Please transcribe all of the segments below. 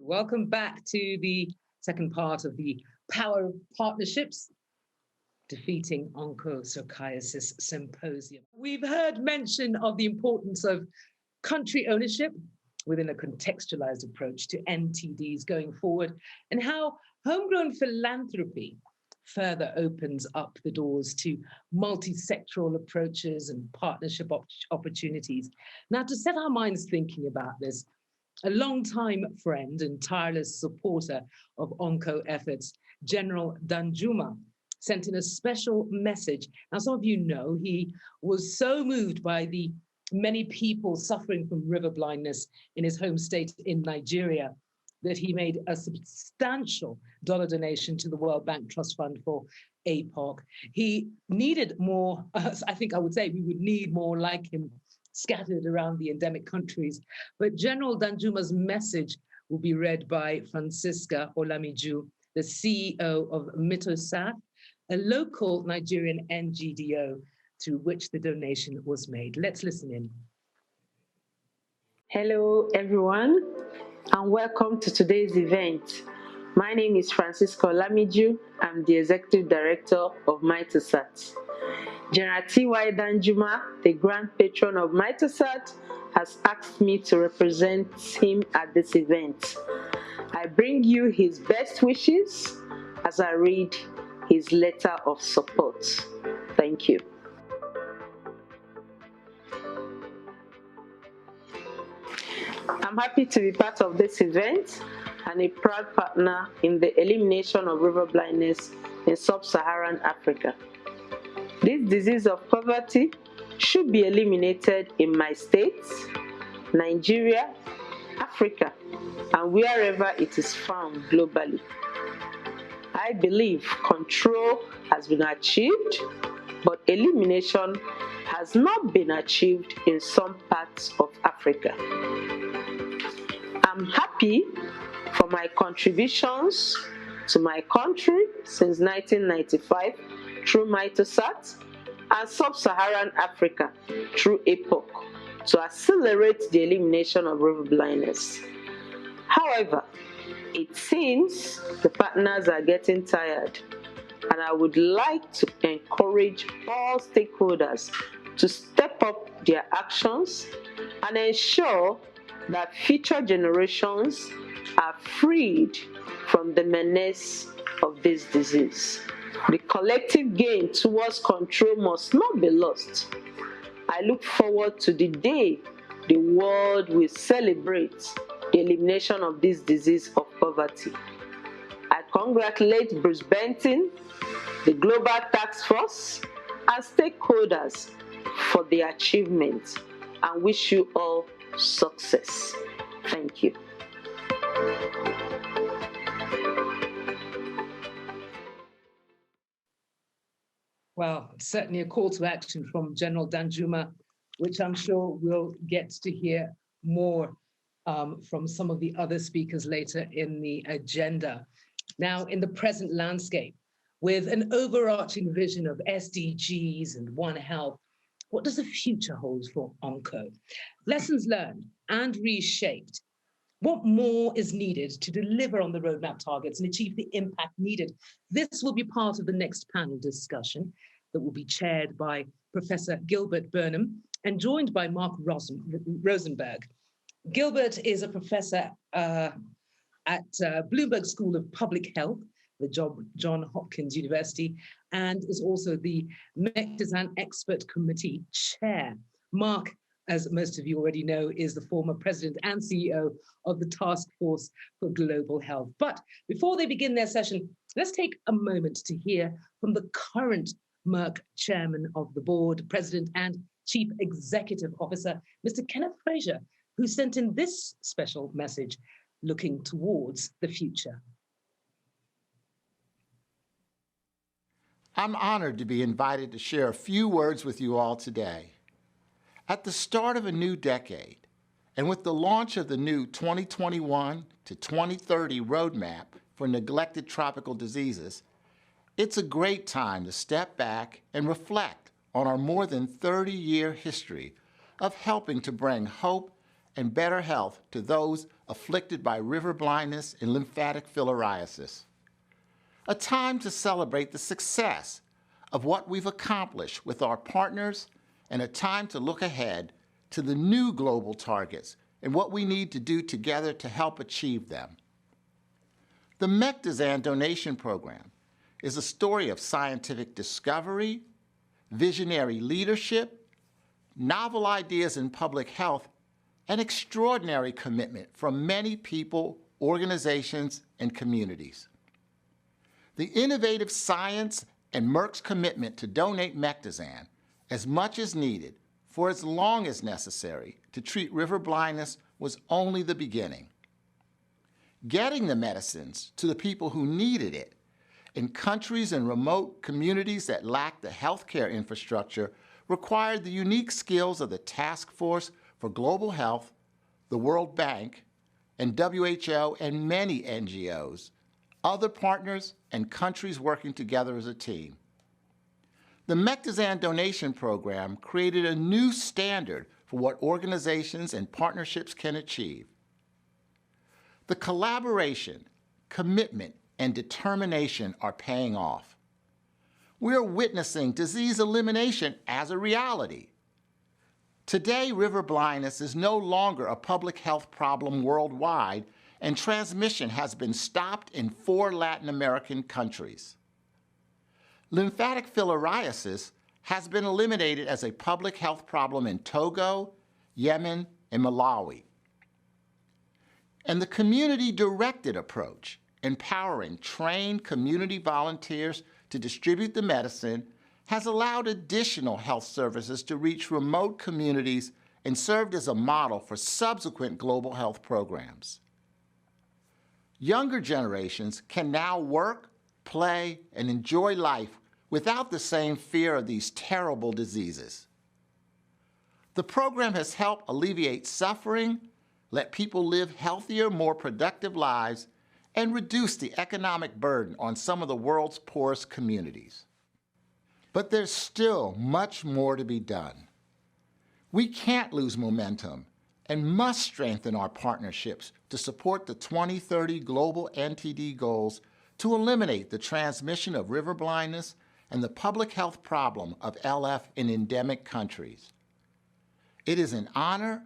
Welcome back to the second part of the Power of Partnerships, Defeating Onchocerciasis Symposium. We've heard mention of the importance of country ownership within a contextualized approach to NTDs going forward, and how homegrown philanthropy further opens up the doors to multi-sectoral approaches and partnership opportunities. Now, to set our minds thinking about this, a long-time friend and tireless supporter of Onco efforts, General Danjuma, sent in a special message. Now, some of you know he was so moved by the many people suffering from river blindness in his home state in Nigeria that he made a substantial dollar donation to the World Bank Trust Fund for APOC. He needed more, I think I would say we would need more like him scattered around the endemic countries. But General Danjuma's message will be read by Francisca Olamiju, the CEO of Mitosat, a local Nigerian NGDO through which the donation was made. Let's listen in. Hello, everyone, and welcome to today's event. My name is Francisca Olamiju. I'm the Executive Director of Mitosat. General T.Y. Danjuma, the Grand Patron of Mitosat, has asked me to represent him at this event. I bring you his best wishes as I read his letter of support. Thank you. I'm happy to be part of this event and a proud partner in the elimination of river blindness in sub-Saharan Africa. This disease of poverty should be eliminated in my states, Nigeria, Africa, and wherever it is found globally. I believe control has been achieved, but elimination has not been achieved in some parts of Africa. I'm happy for my contributions to my country since 1995 through Mitosat and Sub-Saharan Africa through APOC to accelerate the elimination of river blindness. However, it seems the partners are getting tired, and I would like to encourage all stakeholders to step up their actions and ensure that future generations are freed from the menace of this disease. The collective gain towards control must not be lost. I look forward to the day the world will celebrate the elimination of this disease of poverty. I congratulate Bruce Benton, the Global Task Force, and stakeholders for their achievements and wish you all success. Thank you. Well, certainly a call to action from General Danjuma, which I'm sure we'll get to hear more from some of the other speakers later in the agenda. Now, in the present landscape, with an overarching vision of SDGs and One Health, what does the future hold for Onco? Lessons learned and reshaped. What more is needed to deliver on the roadmap targets and achieve the impact needed? This will be part of the next panel discussion that will be chaired by Professor Gilbert Burnham and joined by Mark Rosenberg. Gilbert is a professor at Bloomberg School of Public Health, the Johns Hopkins University, and is also the Mektizan Expert Committee Chair. Mark, as most of you already know, is the former president and CEO of the Task Force for Global Health. But before they begin their session, let's take a moment to hear from the current Merck Chairman of the Board, President and Chief Executive Officer, Mr. Kenneth Frazier, who sent in this special message looking towards the future. I'm honored to be invited to share a few words with you all today. At the start of a new decade, and with the launch of the new 2021 to 2030 roadmap for neglected tropical diseases, it's a great time to step back and reflect on our more than 30-year history of helping to bring hope and better health to those afflicted by river blindness and lymphatic filariasis. A time to celebrate the success of what we've accomplished with our partners, and a time to look ahead to the new global targets and what we need to do together to help achieve them. The Mectizan Donation Program is a story of scientific discovery, visionary leadership, novel ideas in public health, and extraordinary commitment from many people, organizations, and communities. The innovative science and Merck's commitment to donate Mectizan as much as needed for as long as necessary to treat river blindness was only the beginning. Getting the medicines to the people who needed it in countries and remote communities that lacked the healthcare infrastructure required the unique skills of the Task Force for Global Health, the World Bank, and WHO and many NGOs, other partners, and countries working together as a team. The Mectizan Donation Program created a new standard for what organizations and partnerships can achieve. The collaboration, commitment, and determination are paying off. We're witnessing disease elimination as a reality. Today, river blindness is no longer a public health problem worldwide, and transmission has been stopped in 4 Latin American countries. Lymphatic filariasis has been eliminated as a public health problem in Togo, Yemen, and Malawi. And the community-directed approach, empowering trained community volunteers to distribute the medicine, has allowed additional health services to reach remote communities and served as a model for subsequent global health programs. Younger generations can now work, play, and enjoy life without the same fear of these terrible diseases. The program has helped alleviate suffering, let people live healthier, more productive lives, and reduce the economic burden on some of the world's poorest communities. But there's still much more to be done. We can't lose momentum and must strengthen our partnerships to support the 2030 global NTD goals to eliminate the transmission of river blindness and the public health problem of LF in endemic countries. It is an honor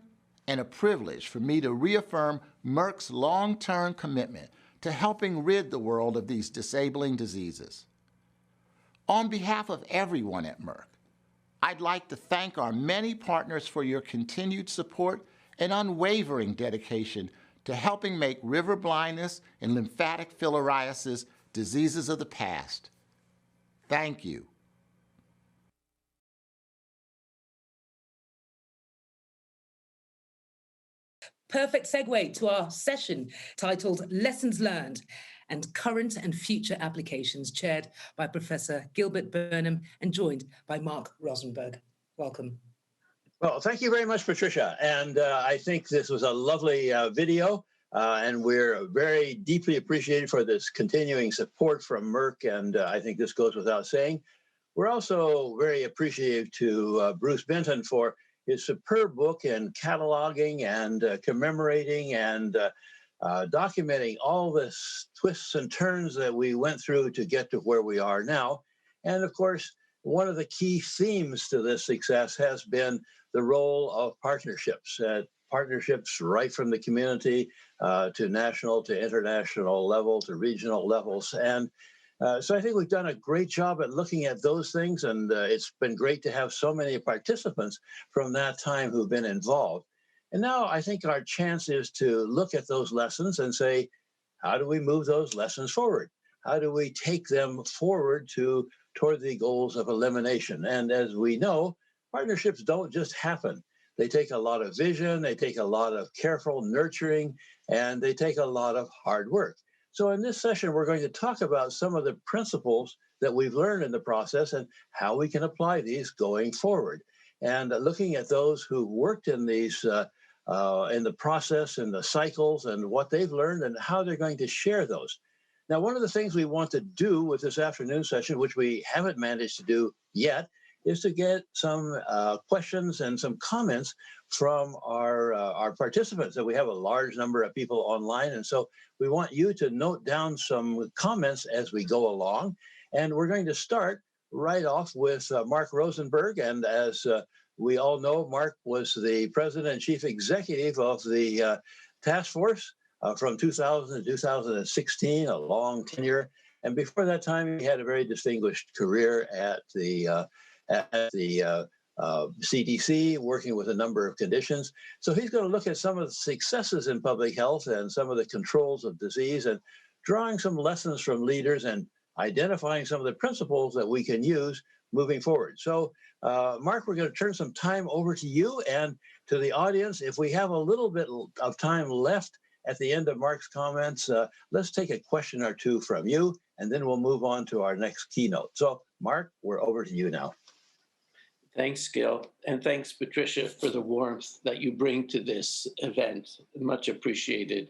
and a privilege for me to reaffirm Merck's long-term commitment to helping rid the world of these disabling diseases. On behalf of everyone at Merck, I'd like to thank our many partners for your continued support and unwavering dedication to helping make river blindness and lymphatic filariasis diseases of the past. Thank you. Perfect segue to our session titled Lessons Learned and Current and Future Applications, chaired by Professor Gilbert Burnham and joined by Mark Rosenberg. Welcome. Well, thank you very much, Patricia. And I think this was a lovely video, and we're very deeply appreciated for this continuing support from Merck, and I think this goes without saying. We're also very appreciative to Bruce Benton for his superb book in cataloging and commemorating and documenting all the twists and turns that we went through to get to where we are now. And of course, one of the key themes to this success has been the role of partnerships, partnerships right from the community to national, to international level, to regional levels. And so I think we've done a great job at looking at those things, and it's been great to have so many participants from that time who've been involved. And now I think our chance is to look at those lessons and say, how do we move those lessons forward? How do we take them forward toward the goals of elimination? And as we know, partnerships don't just happen. They take a lot of vision, they take a lot of careful nurturing, and they take a lot of hard work. So in this session, we're going to talk about some of the principles that we've learned in the process and how we can apply these going forward. And looking at those who worked in these, in the process and the cycles and what they've learned and how they're going to share those. Now, one of the things we want to do with this afternoon session, which we haven't managed to do yet, is to get some questions and some comments from our participants. And we have a large number of people online, and so we want you to note down some comments as we go along. And we're going to start right off with Mark Rosenberg. And as we all know, Mark was the president and chief executive of the task force from 2000 to 2016, a long tenure. And before that time, he had a very distinguished career at the CDC, working with a number of conditions. So he's going to look at some of the successes in public health and some of the controls of disease, and drawing some lessons from leaders and identifying some of the principles that we can use moving forward. So, Mark, we're going to turn some time over to you and to the audience. If we have a little bit of time left at the end of Mark's comments, let's take a question or two from you, and then we'll move on to our next keynote. So, Mark, we're over to you now. Thanks, Gil, and thanks, Patricia, for the warmth that you bring to this event. Much appreciated.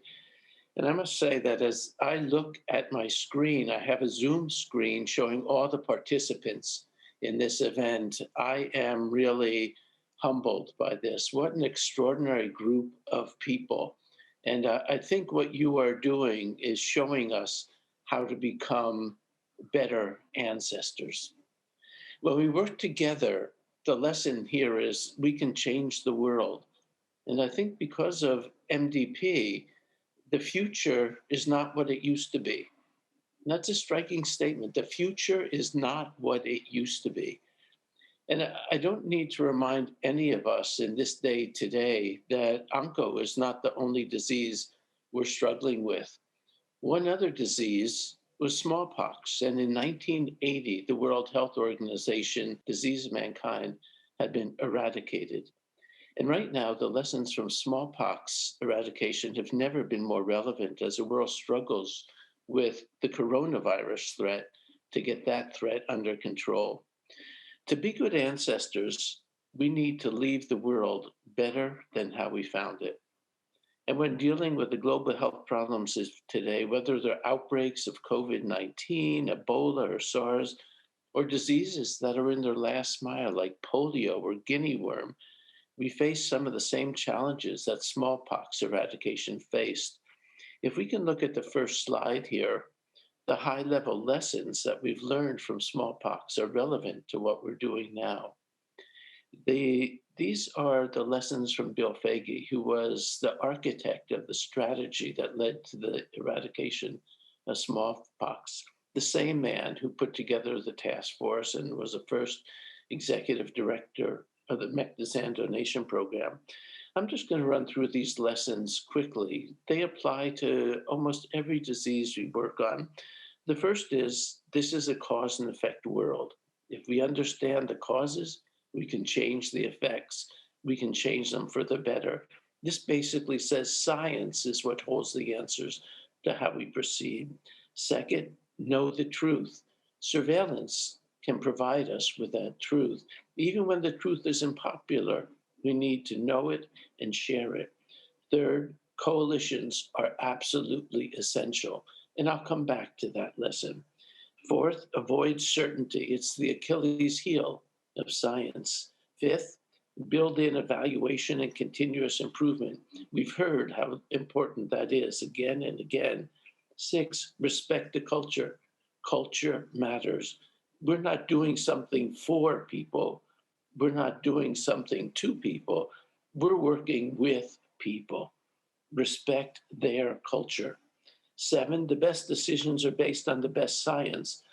And I must say that as I look at my screen, I have a Zoom screen showing all the participants in this event. I am really humbled by this. What an extraordinary group of people. And I think what you are doing is showing us how to become better ancestors. When we work together, the lesson here is we can change the world. And I think because of MDP, the future is not what it used to be. And that's a striking statement. The future is not what it used to be. And I don't need to remind any of us in this day today that onco is not the only disease we're struggling with. One other disease was smallpox. And in 1980, the World Health Organization, disease of mankind, had been eradicated. And right now, the lessons from smallpox eradication have never been more relevant as the world struggles with the coronavirus threat to get that threat under control. To be good ancestors, we need to leave the world better than how we found it. And when dealing with the global health problems of today, whether they're outbreaks of COVID-19, Ebola, or SARS, or diseases that are in their last mile like polio or guinea worm, we face some of the same challenges that smallpox eradication faced. If we can look at the first slide here, the high-level lessons that we've learned from smallpox are relevant to what we're doing now. These are the lessons from Bill Foege, who was the architect of the strategy that led to the eradication of smallpox. The same man who put together the task force and was the first executive director of the Mectizan donation program. I'm just going to run through these lessons quickly. They apply to almost every disease we work on. The first is, this is a cause and effect world. If we understand the causes, we can change the effects. We can change them for the better. This basically says science is what holds the answers to how we proceed. Second, know the truth. Surveillance can provide us with that truth. Even when the truth is unpopular, we need to know it and share it. Third, coalitions are absolutely essential. And I'll come back to that lesson. Fourth, avoid certainty. It's the Achilles heel of science. Fifth, build in evaluation and continuous improvement. We've heard how important that is again and again. Six, respect the culture. Culture matters. We're not doing something for people. We're not doing something to people. We're working with people. Respect their culture. Seven, the best decisions are based on the best science,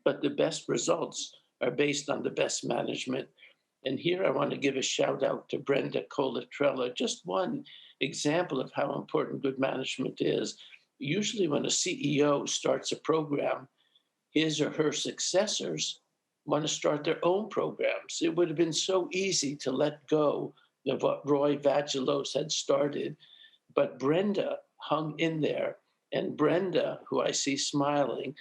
but the best results are based on the best management. And here I want to give a shout out to Brenda Colatrella, just one example of how important good management is. Usually when a CEO starts a program, his or her successors want to start their own programs. It would have been so easy to let go of what Roy Vagelos had started, but Brenda hung in there. And Brenda, who I see smiling,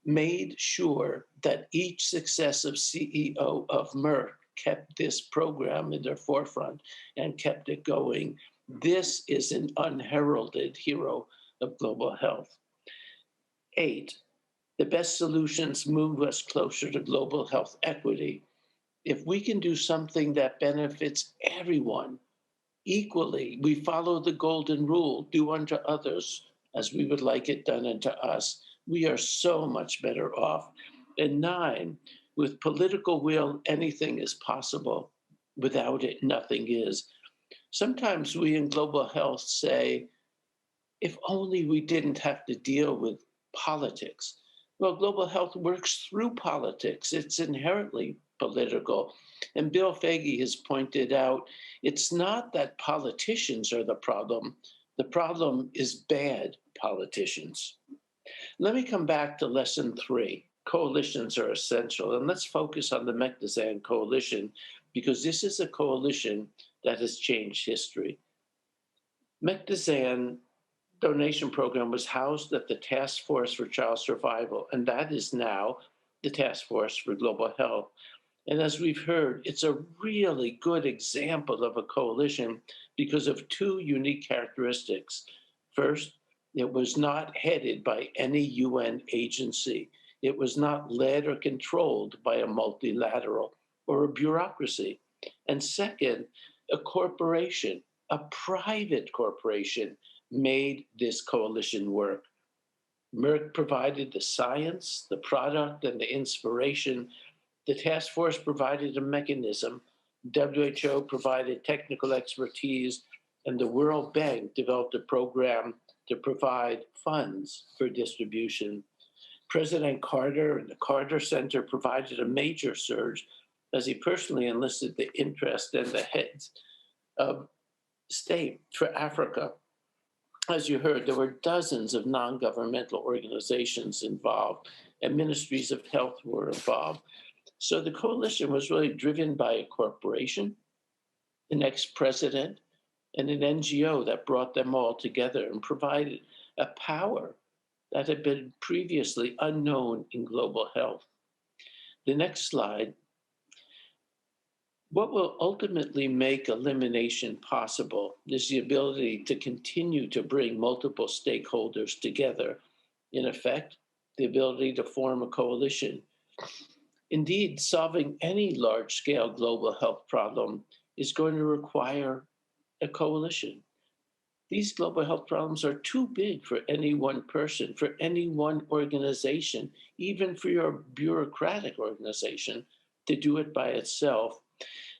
made sure that each successive CEO of Merck kept this program in their forefront and kept it going. This is an unheralded hero of global health. 8, the best solutions move us closer to global health equity. If we can do something that benefits everyone equally, we follow the golden rule, do unto others as we would like it done unto us, we are so much better off. And 9, with political will, anything is possible. Without it, nothing is. Sometimes we in global health say, if only we didn't have to deal with politics. Well, global health works through politics. It's inherently political. And Bill Foege has pointed out it's not that politicians are the problem. The problem is bad politicians. Let me come back to lesson 3. Coalitions are essential. And let's focus on the Mektazan coalition, because this is a coalition that has changed history. Mektazan donation program was housed at the Task Force for Child Survival, and that is now the Task Force for Global Health. And as we've heard, it's a really good example of a coalition because of 2 unique characteristics. First, it was not headed by any UN agency. It was not led or controlled by a multilateral or a bureaucracy. And second, a corporation, a private corporation, made this coalition work. Merck provided the science, the product, and the inspiration. The task force provided a mechanism. WHO provided technical expertise, and the World Bank developed a program to provide funds for distribution. President Carter and the Carter Center provided a major surge as he personally enlisted the interest and the heads of state for Africa. As you heard, there were dozens of non-governmental organizations involved, and ministries of health were involved. So the coalition was really driven by a corporation, an ex-president, and an NGO that brought them all together and provided a power that had been previously unknown in global health. The next slide. What will ultimately make elimination possible is the ability to continue to bring multiple stakeholders together. In effect, the ability to form a coalition. Indeed, solving any large-scale global health problem is going to require a coalition. These global health problems are too big for any one person, for any one organization, even for your bureaucratic organization to do it by itself.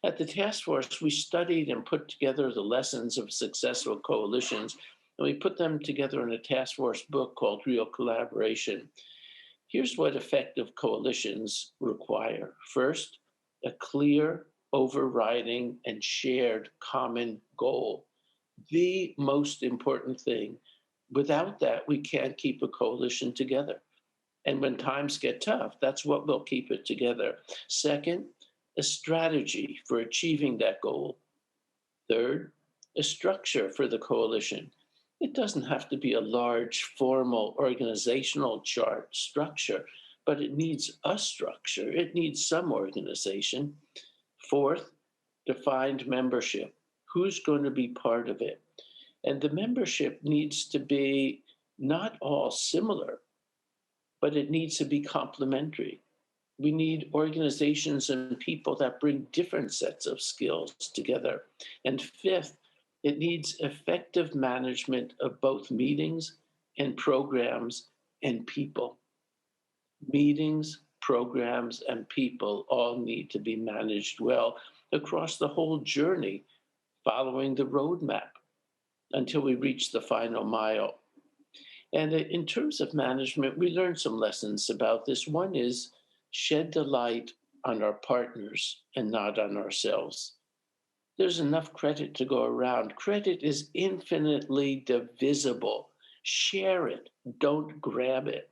At the task force, we studied and put together the lessons of successful coalitions, and we put them together in a task force book called Real Collaboration. Here's what effective coalitions require. First, a clear, overriding, and shared common goal. The most important thing. Without that, we can't keep a coalition together. And when times get tough, that's what will keep it together. Second, a strategy for achieving that goal. Third, a structure for the coalition. It doesn't have to be a large, formal, organizational chart structure, but it needs a structure. It needs some organization. Fourth, defined membership. Who's going to be part of it? And the membership needs to be not all similar, but it needs to be complementary. We need organizations and people that bring different sets of skills together. And fifth, it needs effective management of both meetings and programs and people. Meetings, programs, and people all need to be managed well across the whole journey, following the roadmap until we reach the final mile. And in terms of management, we learned some lessons about this. One is shed the light on our partners and not on ourselves. There's enough credit to go around. Credit is infinitely divisible. Share it, don't grab it.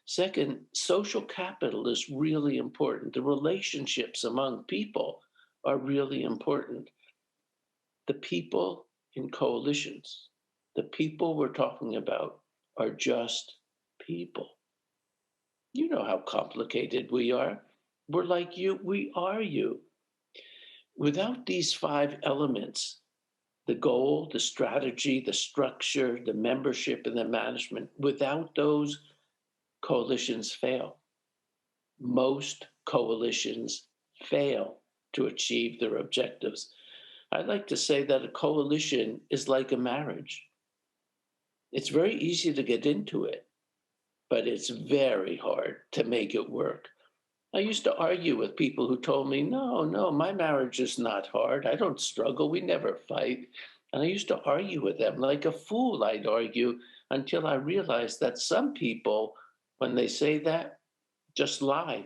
Second, social capital is really important. The relationships among people are really important. The people in coalitions, the people we're talking about are just people. You know how complicated we are. We're like you, we are you. Without these 5 elements, the goal, the strategy, the structure, the membership, and the management, without those, coalitions fail. Most coalitions fail. to achieve their objectives. I like to say that a coalition is like a marriage. It's very easy to get into it, but it's very hard to make it work. I used to argue with people who told me, no, my marriage is not hard. I don't struggle. We never fight. And I used to argue with them like a fool. I'd argue until I realized that some people, when they say that, just lie.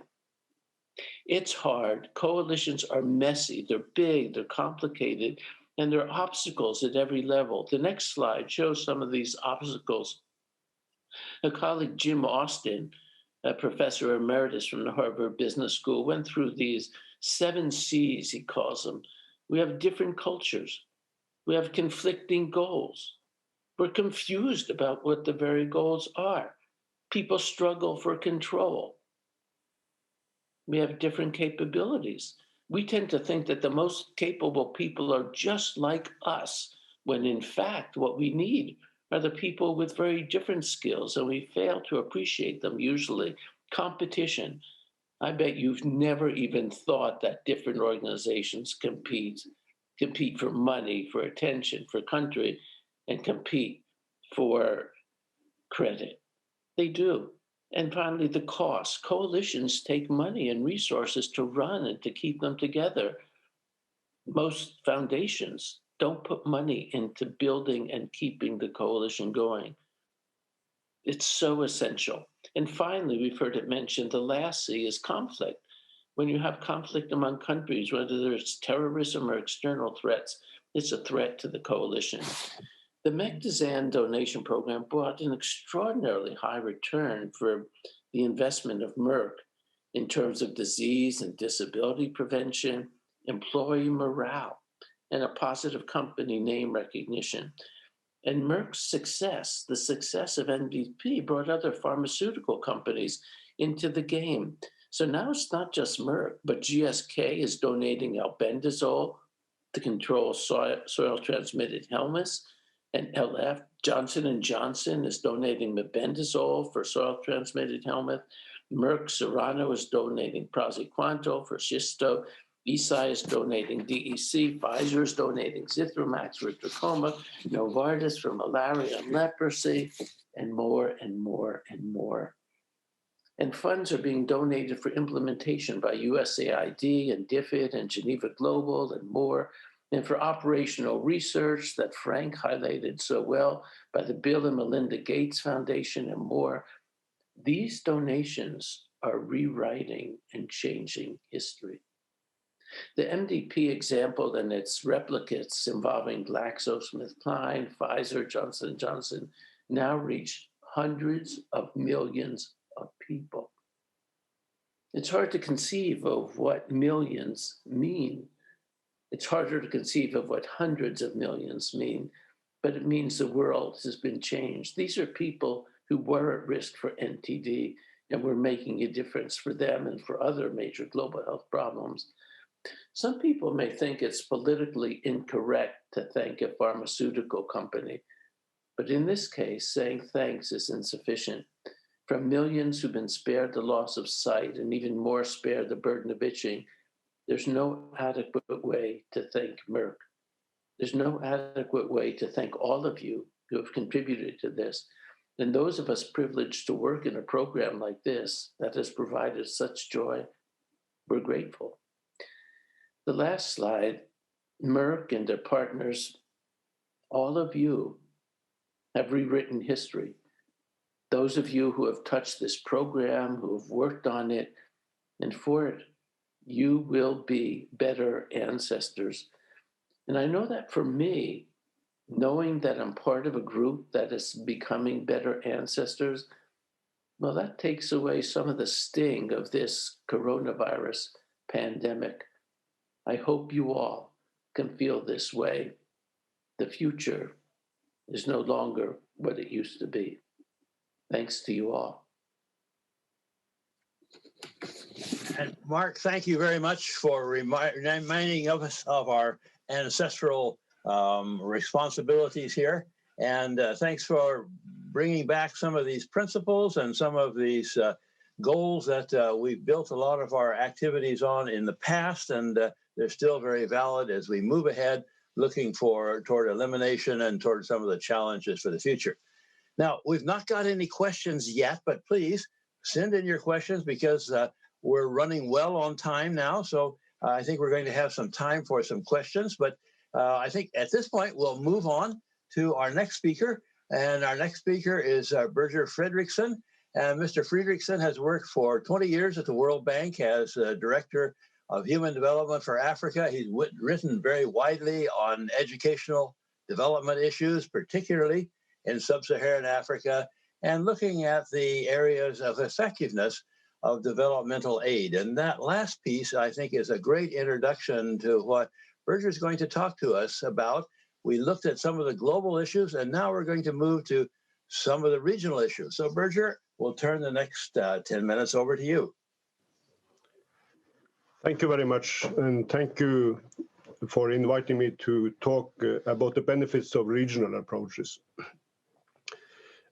It's hard. Coalitions are messy. They're big, they're complicated, and there are obstacles at every level. The next slide shows some of these obstacles. A colleague, Jim Austin, a professor emeritus from the Harvard Business School, went through these 7 C's, he calls them. We have different cultures. We have conflicting goals. We're confused about what the very goals are. People struggle for control. We have different capabilities. We tend to think that the most capable people are just like us, when in fact, what we need are the people with very different skills, and we fail to appreciate them usually. Competition. I bet you've never even thought that different organizations compete for money, for attention, for country, and compete for credit. They do. And finally, the cost. Coalitions take money and resources to run and to keep them together. Most foundations don't put money into building and keeping the coalition going. It's so essential. And finally, we've heard it mentioned, the last C is conflict. When you have conflict among countries, whether it's terrorism or external threats, it's a threat to the coalition. The Mectizan donation program brought an extraordinarily high return for the investment of Merck in terms of disease and disability prevention, employee morale, and a positive company name recognition. And Merck's success, the success of MVP, brought other pharmaceutical companies into the game. So now it's not just Merck, but GSK is donating albendazole to control soil-transmitted helminths. And LF, Johnson & Johnson is donating mebendazole for soil-transmitted helminth. Merck Serono is donating praziquantel for schisto. Eisai is donating DEC. Pfizer is donating Zithromax for trachoma. Novartis for malaria and leprosy, and more and more and more. And funds are being donated for implementation by USAID and DFID and Geneva Global and more, and for operational research that Frank highlighted so well by the Bill and Melinda Gates Foundation and more. These donations are rewriting and changing history. The MDP example and its replicates involving GlaxoSmithKline, Pfizer, Johnson & Johnson now reach hundreds of millions of people. It's hard to conceive of what millions mean. It's harder to conceive of what hundreds of millions mean, but it means the world has been changed. These are people who were at risk for NTD, and we're making a difference for them and for other major global health problems. Some people may think it's politically incorrect to thank a pharmaceutical company, but in this case, saying thanks is insufficient. From millions who've been spared the loss of sight and even more spared the burden of itching, there's no adequate way to thank Merck. There's no adequate way to thank all of you who have contributed to this. And those of us privileged to work in a program like this that has provided such joy, we're grateful. The last slide, Merck and their partners, all of you have rewritten history. Those of you who have touched this program, who have worked on it, and for it, you will be better ancestors. And I know that for me, knowing that I'm part of a group that is becoming better ancestors, well, that takes away some of the sting of this coronavirus pandemic. I hope you all can feel this way. The future is no longer what it used to be. Thanks to you all. And Mark, thank you very much for reminding us of our ancestral responsibilities here. And thanks for bringing back some of these principles and some of these goals that we've built a lot of our activities on in the past. And they're still very valid as we move ahead, looking toward elimination and toward some of the challenges for the future. Now, we've not got any questions yet, but please send in your questions because we're running well on time now. So I think we're going to have some time for some questions. But I think at this point, we'll move on to our next speaker. And our next speaker is Birger Fredrickson. And Mr. Fredrickson has worked for 20 years at the World Bank as Director of Human Development for Africa. He's written very widely on educational development issues, particularly in sub-Saharan Africa, and looking at the areas of effectiveness of developmental aid. And that last piece, I think, is a great introduction to what Birger is going to talk to us about. We looked at some of the global issues, and now we're going to move to some of the regional issues. So, Birger, we'll turn the next 10 minutes over to you. Thank you very much, and thank you for inviting me to talk about the benefits of regional approaches.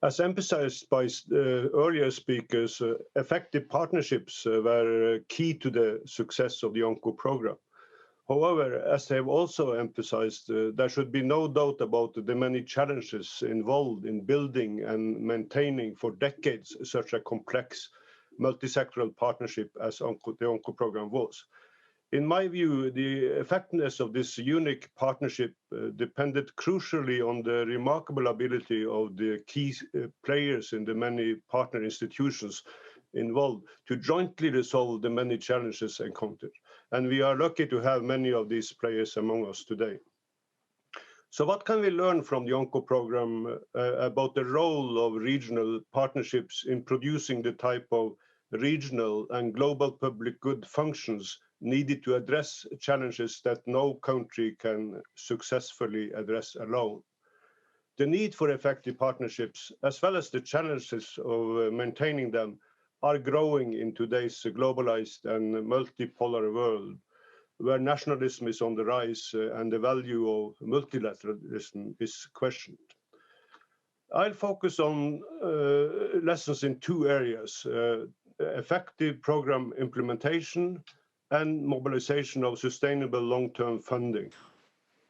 As emphasized by earlier speakers, effective partnerships were key to the success of the ONCO program. However, as they have also emphasized, there should be no doubt about the many challenges involved in building and maintaining for decades such a complex multi-sectoral partnership as the ONCO program was. In my view, the effectiveness of this unique partnership depended crucially on the remarkable ability of the key players in the many partner institutions involved to jointly resolve the many challenges encountered. And we are lucky to have many of these players among us today. So what can we learn from the ONCO program about the role of regional partnerships in producing the type of regional and global public good functions needed to address challenges that no country can successfully address alone? The need for effective partnerships, as well as the challenges of maintaining them, are growing in today's globalized and multipolar world, where nationalism is on the rise and the value of multilateralism is questioned. I'll focus on lessons in two areas: effective program implementation and mobilization of sustainable long-term funding.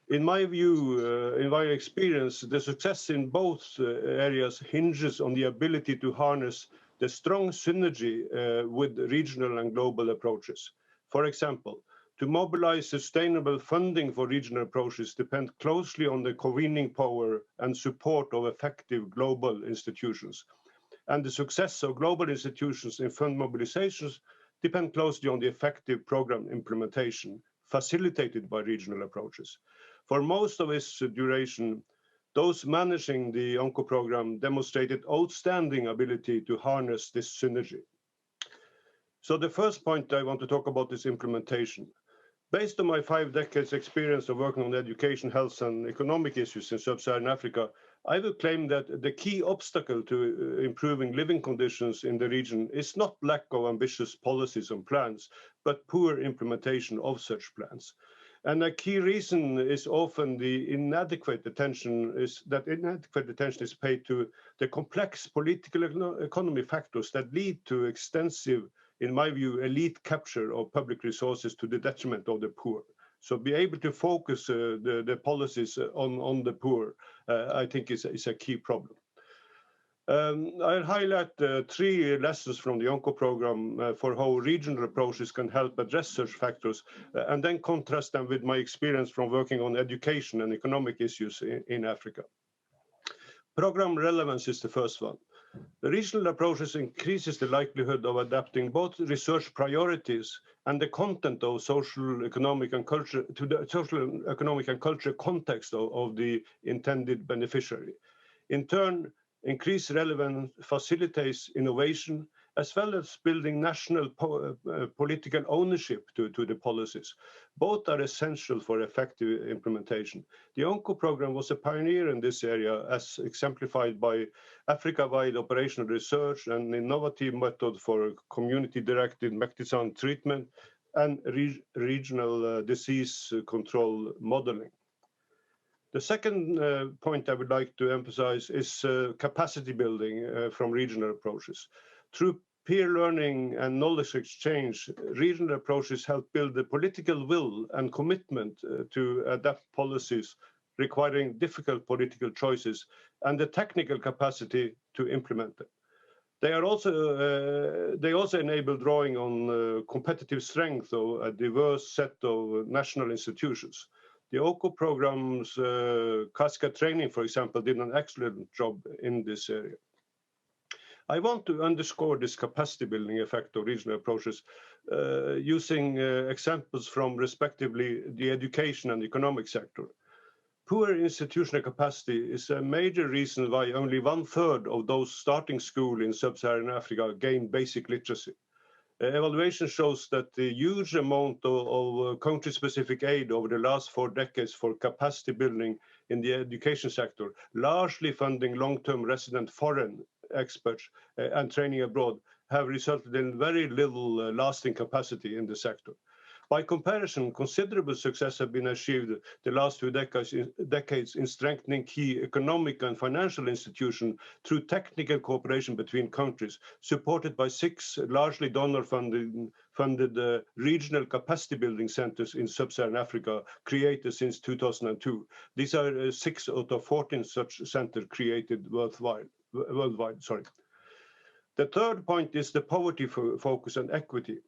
In my view, in my experience, the success in both areas hinges on the ability to harness the strong synergy with regional and global approaches. For example, to mobilize sustainable funding for regional approaches depend closely on the convening power and support of effective global institutions. And the success of global institutions in fund mobilizations depend closely on the effective program implementation facilitated by regional approaches. For most of its duration, those managing the ONCO program demonstrated outstanding ability to harness this synergy. So the first point I want to talk about is implementation. Based on my 5 decades experience of working on education, health, and economic issues in sub-Saharan Africa, I will claim that the key obstacle to improving living conditions in the region is not lack of ambitious policies and plans, but poor implementation of such plans. And a key reason is often the inadequate attention is paid to the complex political economy factors that lead to extensive, in my view, elite capture of public resources to the detriment of the poor. So be able to focus the policies on the poor, I think is a key problem. I'll highlight 3 lessons from the ONCO program for how regional approaches can help address such factors, and then contrast them with my experience from working on education and economic issues in Africa. Program relevance is the first one. The regional approaches increases the likelihood of adapting both research priorities and the content of social, economic, and culture to the social, economic, and cultural context of the intended beneficiary. In turn, increased relevance facilitates innovation, as well as building national political ownership to the policies. Both are essential for effective implementation. The ONCO program was a pioneer in this area, as exemplified by Africa-wide operational research, an innovative method for community-directed Mectizan treatment, and regional disease control modeling. The second point I would like to emphasize is capacity building from regional approaches. Through peer learning and knowledge exchange, regional approaches help build the political will and commitment to adapt policies requiring difficult political choices and the technical capacity to implement them. They also enable drawing on competitive strength of a diverse set of national institutions. The OCO program's Cascade training, for example, did an excellent job in this area. I want to underscore this capacity building effect of regional approaches using examples from respectively the education and economic sector. Poor institutional capacity is a major reason why only 1/3 of those starting school in sub-Saharan Africa gain basic literacy. Evaluation shows that the huge amount of country-specific aid over the last 4 decades for capacity building in the education sector, largely funding long-term resident foreign experts and training abroad, have resulted in very little lasting capacity in the sector. By comparison, considerable success has been achieved the last 2 decades in strengthening key economic and financial institutions through technical cooperation between countries, supported by 6 largely donor-funded regional capacity building centers in sub-Saharan Africa created since 2002. These are 6 out of 14 such centers created worldwide. The third point is the poverty focus and equity.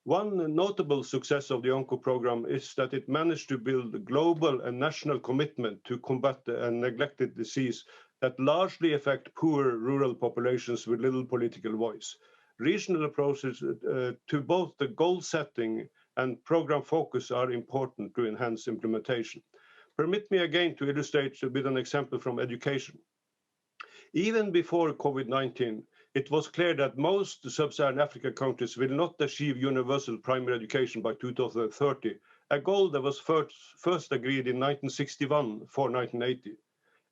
One notable success of the ONCO program is that it managed to build global and national commitment to combat a neglected disease that largely affect poor rural populations with little political voice. Regional approaches to both the goal setting and program focus are important to enhance implementation. Permit me again to illustrate with an example from education. Even before COVID-19, it was clear that most sub-Saharan Africa countries will not achieve universal primary education by 2030, a goal that was first agreed in 1961 for 1980.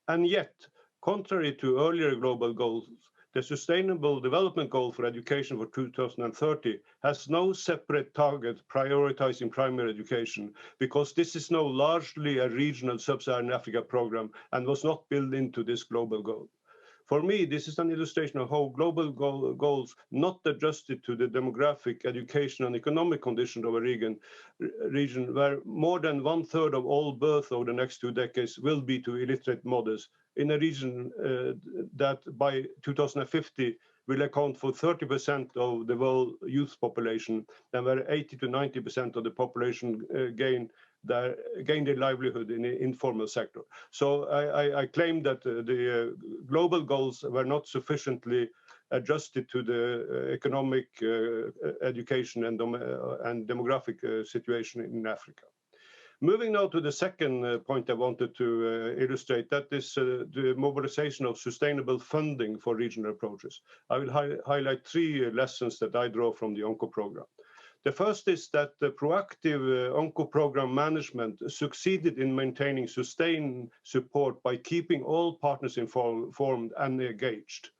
And yet, contrary to earlier global goals, the Sustainable Development Goal for Education for 2030 has no separate target prioritizing primary education, because this is now largely a regional sub-Saharan Africa program and was not built into this global goal. For me, this is an illustration of how global goals not adjusted to the demographic, education, and economic condition of a region where more than 1/3 of all births over the next 2 decades will be to illiterate mothers, in a region that by 2050 will account for 30% of the world youth population, and where 80 to 90% of the population gain their livelihood in the informal sector. So I claim that the global goals were not sufficiently adjusted to the economic, education, and demographic situation in Africa. Moving now to the second point I wanted to illustrate, that is the mobilization of sustainable funding for regional approaches. I will highlight 3 lessons that I draw from the ONCO program. The first is that the proactive ONCO program management succeeded in maintaining sustained support by keeping all partners informed and engaged.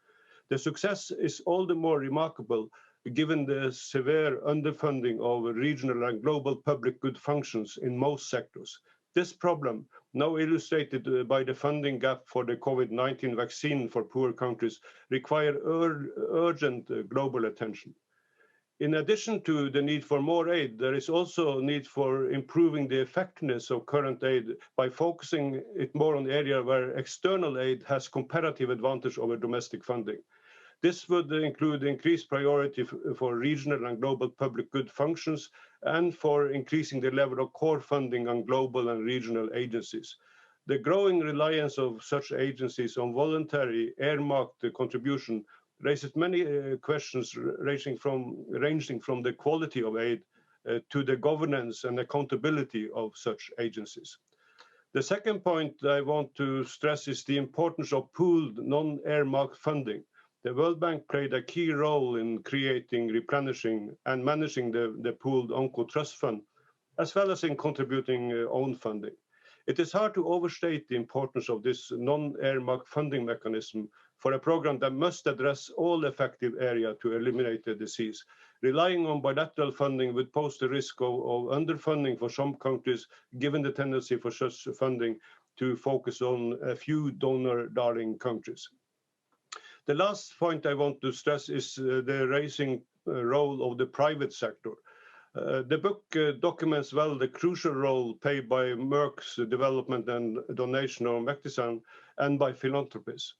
The success is all the more remarkable given the severe underfunding of regional and global public good functions in most sectors. This problem, now illustrated by the funding gap for the COVID-19 vaccine for poor countries, require urgent global attention. In addition to the need for more aid, there is also a need for improving the effectiveness of current aid by focusing it more on the area where external aid has comparative advantage over domestic funding. This would include increased priority for regional and global public good functions and for increasing the level of core funding on global and regional agencies. The growing reliance of such agencies on voluntary earmarked contribution raises many questions ranging from the quality of aid to the governance and accountability of such agencies. The second point I want to stress is the importance of pooled non-earmarked funding. The World Bank played a key role in creating, replenishing, and managing the pooled ONCO Trust Fund, as well as in contributing own funding. It is hard to overstate the importance of this non-earmarked funding mechanism for a program that must address all effective areas to eliminate the disease. Relying on bilateral funding would pose the risk of underfunding for some countries, given the tendency for such funding to focus on a few donor-darling countries. The last point I want to stress is the rising role of the private sector. The book documents well the crucial role played by Merck's development and donation of Mectisan and by philanthropists.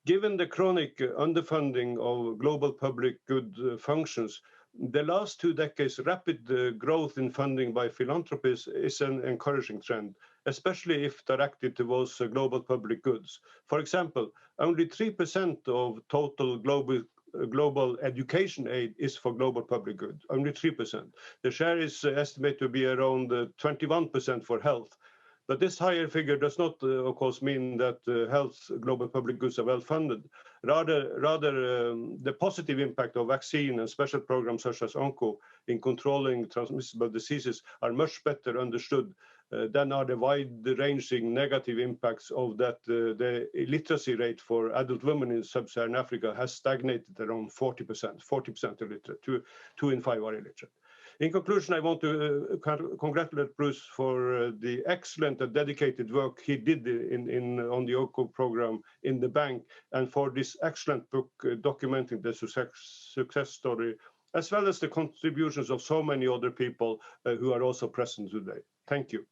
Given the chronic underfunding of global public good functions, the last 2 decades' rapid growth in funding by philanthropists is an encouraging trend, especially if directed towards global public goods. For example, only 3% of total global education aid is for global public good, only 3%. The share is estimated to be around 21% for health. But this higher figure does not, of course, mean that health global public goods are well funded. Rather, the positive impact of vaccine and special programs such as ONCO in controlling transmissible diseases are much better understood than are the wide-ranging negative impacts of that the illiteracy rate for adult women in sub-Saharan Africa has stagnated around 40% illiterate, 2 in 5 are illiterate. In conclusion, I want to congratulate Bruce for the excellent and dedicated work he did on the OCO program in the bank, and for this excellent book documenting the success story, as well as the contributions of so many other people who are also present today. Thank you.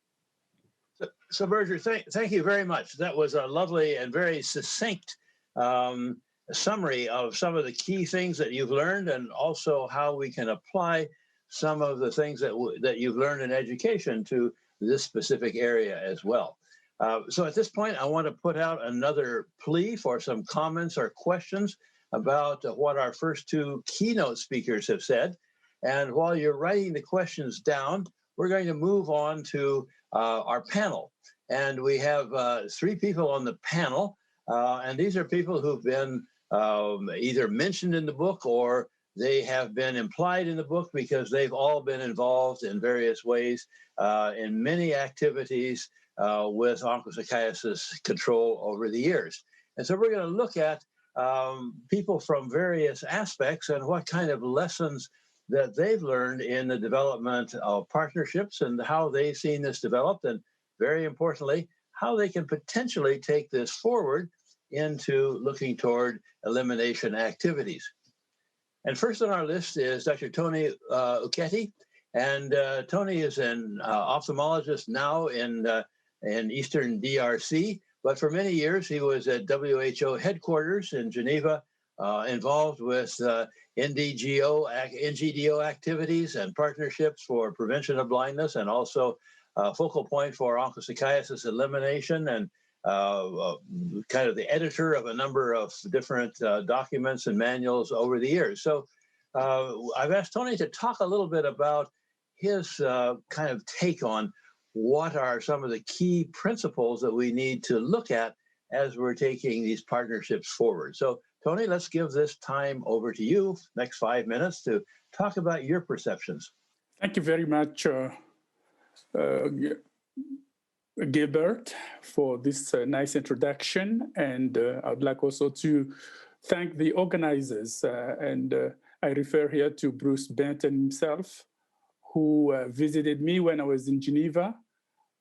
So Birger, thank you very much. That was a lovely and very succinct summary of some of the key things that you've learned, and also how we can apply some of the things that you've learned in education to this specific area as well. So at this point, I want to put out another plea for some comments or questions about what our first 2 keynote speakers have said. And while you're writing the questions down, we're going to move on to our panel. And we have 3 people on the panel, and these are people who've been either mentioned in the book, or they have been implied in the book, because they've all been involved in various ways in many activities with onchocerciasis control over the years. And so we're going to look at people from various aspects and what kind of lessons that they've learned in the development of partnerships, and how they've seen this developed, and very importantly, how they can potentially take this forward into looking toward elimination activities. And first on our list is Dr. Tony Oketty. And Tony is an ophthalmologist now in Eastern DRC, but for many years he was at WHO headquarters in Geneva, involved with NGDO activities and partnerships for prevention of blindness, and also focal point for onchocerciasis elimination, and kind of the editor of a number of different documents and manuals over the years. So I've asked Tony to talk a little bit about his kind of take on what are some of the key principles that we need to look at as we're taking these partnerships forward. So Tony, let's give this time over to you, next 5 minutes, to talk about your perceptions. Thank you very much, Gilbert, for this nice introduction. And I'd like also to thank the organizers. And I refer here to Bruce Benton himself, who visited me when I was in Geneva,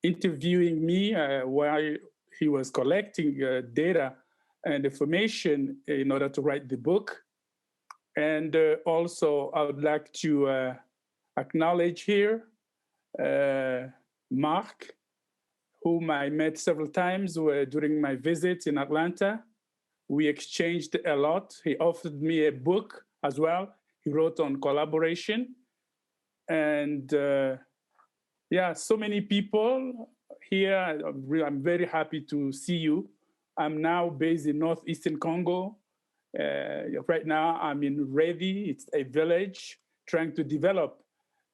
interviewing me while he was collecting data and information in order to write the book. And also, I would like to acknowledge here Mark, whom I met several times during my visit in Atlanta. We exchanged a lot. He offered me a book as well. He wrote on collaboration. And yeah, so many people here. I'm very happy to see you. I'm now based in northeastern Congo. Right now, I'm in Revi. It's a village trying to develop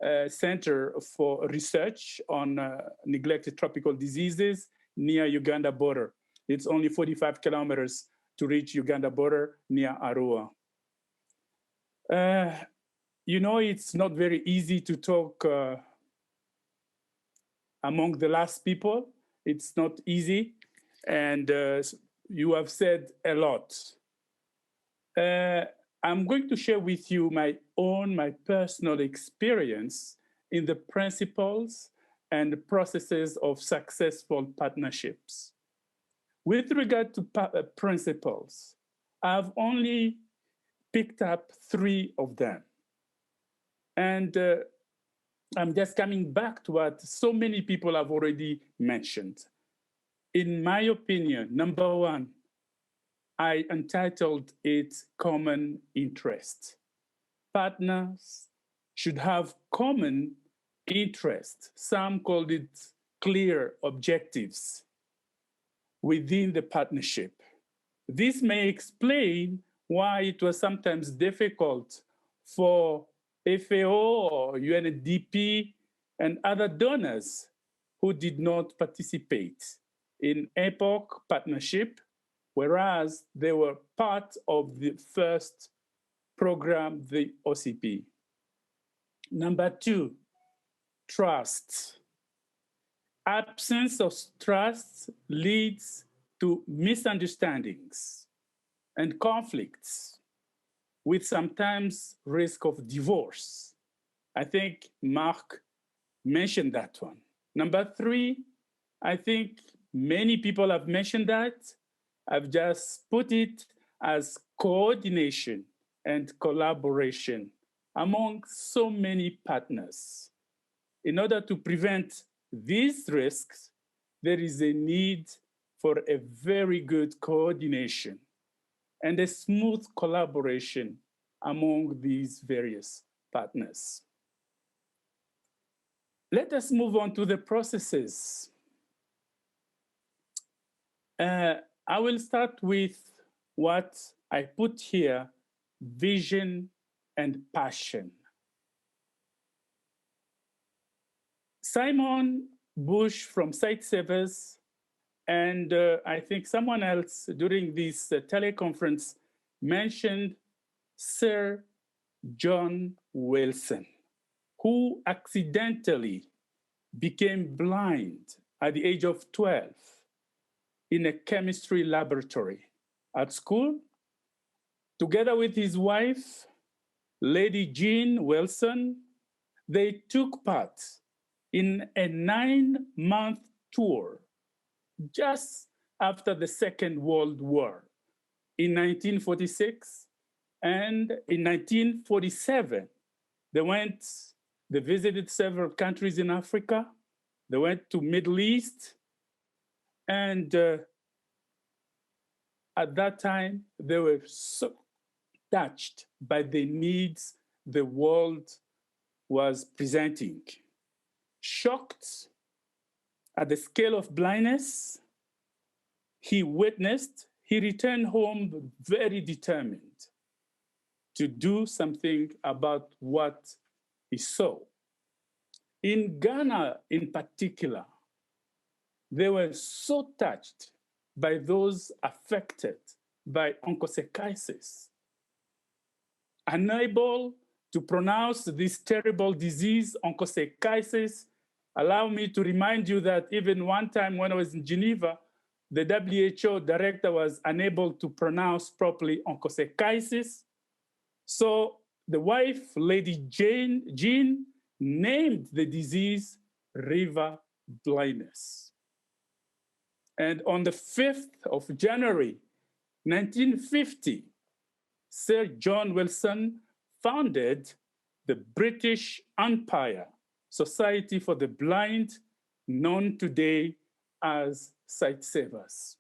a center for research on neglected tropical diseases near Uganda border. It's only 45 kilometers to reach Uganda border near Arua. You know, it's not very easy to talk among the last people. It's not easy. And you have said a lot. I'm going to share with you my personal experience in the principles and the processes of successful partnerships. With regard to principles, I've only picked up 3 of them. And I'm just coming back to what so many people have already mentioned. In my opinion, number 1, I entitled it Common Interest. Partners should have common interest. Some called it clear objectives within the partnership. This may explain why it was sometimes difficult for FAO or UNDP and other donors who did not participate in EPOC partnership, whereas they were part of the first program, the OCP. Number 2, trust. Absence of trust leads to misunderstandings and conflicts with sometimes risk of divorce. I think Mark mentioned that one. Number 3, I think many people have mentioned that. I've just put it as coordination and collaboration among so many partners. In order to prevent these risks, there is a need for a very good coordination and a smooth collaboration among these various partners. Let us move on to the processes. I will start with what I put here, vision and passion. Simon Bush from Sightsavers and I think someone else during this teleconference mentioned Sir John Wilson, who accidentally became blind at the age of 12 in a chemistry laboratory at school. Together with his wife, Lady Jean Wilson, they took part in a 9-month tour just after the Second World War in 1946. And in 1947, they visited several countries in Africa. They went to Middle East. And at that time, they were so touched by the needs the world was presenting. Shocked at the scale of blindness he witnessed, he returned home very determined to do something about what he saw. In Ghana, in particular, they were so touched by those affected by onchocerciasis, unable to pronounce this terrible disease, onchocerciasis. Allow me to remind you that even one time when I was in Geneva, the WHO director was unable to pronounce properly onchocerciasis. So the wife, Lady Jean, named the disease river blindness. And on the 5th of January, 1950, Sir John Wilson founded the British Empire Society for the Blind, known today as Sightsavers.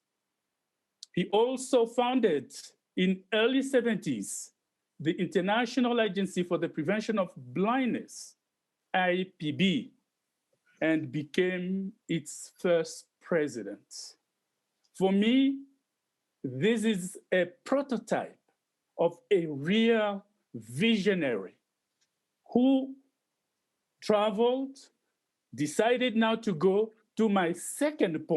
He also founded in early 70s the International Agency for the Prevention of Blindness, IPB, and became its first president. For me, this is a prototype of a real visionary who traveled, decided now to go to my second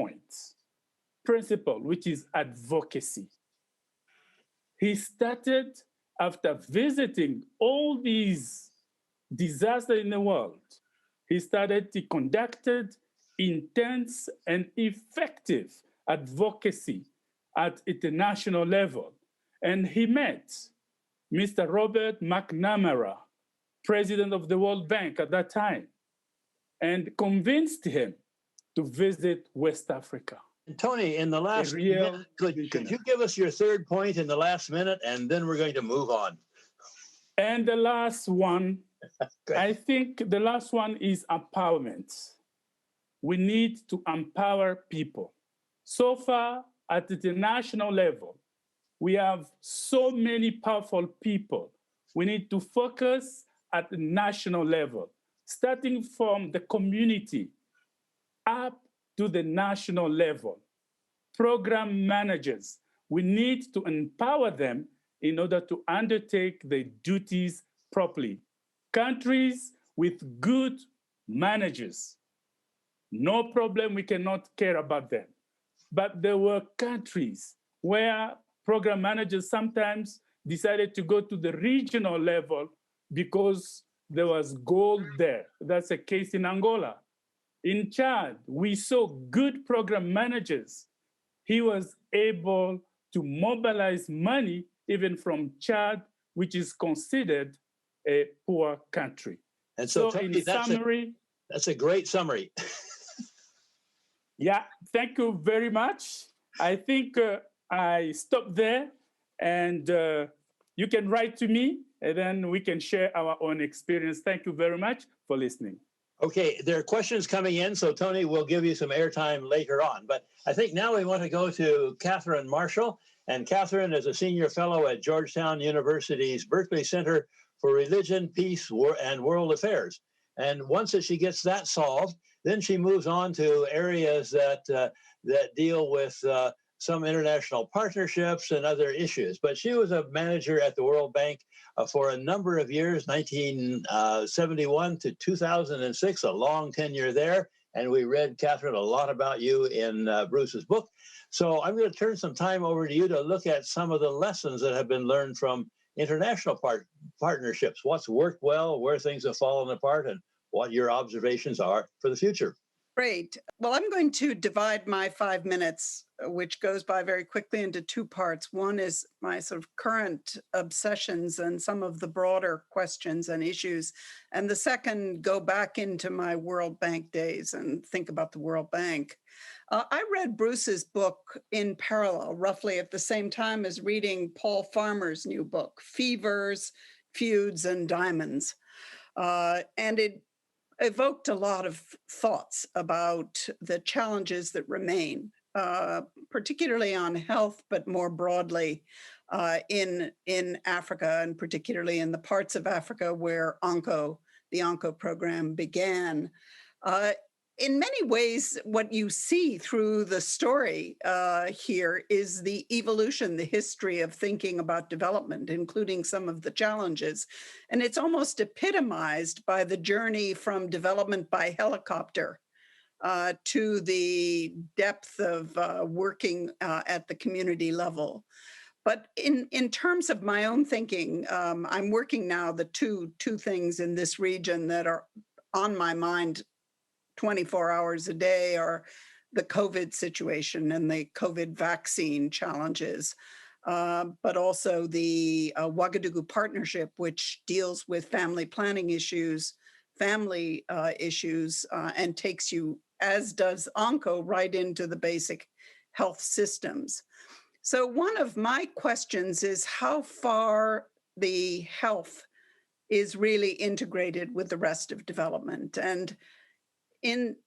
principle, which is advocacy. He started after visiting all these disasters in the world. He conducted intense and effective advocacy at international level. And he met Mr. Robert McNamara, president of the World Bank at that time, and convinced him to visit West Africa. Tony, in the last real minute, could visionary. you give us your third point in the last minute, and then we're going to move on. And the last one, Good. I think the last one is empowerment. We need to empower people. So far, at the national level, we have so many powerful people. We need to focus at the national level, starting from the community up to the national level. Program managers, we need to empower them in order to undertake their duties properly. Countries with good managers, no problem, we cannot care about them. But there were countries where program managers sometimes decided to go to the regional level because there was gold there. That's a case in Angola. In Chad, we saw good program managers. He was able to mobilize money even from Chad, which is considered a poor country. And so Tony, in summary, that's a great summary. yeah, thank you very much. I think I stop there, and you can write to me, and then we can share our own experience. Thank you very much for listening. Okay, there are questions coming in, so Tony will give you some airtime later on. But I think now we want to go to Catherine Marshall. And Catherine is a senior fellow at Georgetown University's Berkeley Center for Religion, Peace, and World Affairs. And once that she gets that solved, then she moves on to areas that deal with some international partnerships and other issues. But she was a manager at the World Bank for a number of years, 1971 to 2006, a long tenure there. And we read, Catherine, a lot about you in Bruce's book. So I'm going to turn some time over to you to look at some of the lessons that have been learned from international partnerships. What's worked well, where things have fallen apart, and what your observations are for the future. Great. Well, I'm going to divide my 5 minutes, which goes by very quickly, into two parts. One is my sort of current obsessions and some of the broader questions and issues. And the second, go back into my World Bank days and think about the World Bank. I read Bruce's book in parallel, roughly at the same time as reading Paul Farmer's new book, Fevers, Feuds, and Diamonds. And it evoked a lot of thoughts about the challenges that remain, particularly on health, but more broadly in Africa, and particularly in the parts of Africa where the ONCO program began. In many ways, what you see through the story here is the evolution, the history of thinking about development, including some of the challenges. And it's almost epitomized by the journey from development by helicopter to the depth of working at the community level. But in terms of my own thinking, I'm working now the two things in this region that are on my mind 24 hours a day are the COVID situation and the COVID vaccine challenges, but also the Ouagadougou Partnership, which deals with family planning issues, family issues, and takes you, as does ONCO, right into the basic health systems. So one of my questions is how far the health is really integrated with the rest of development. And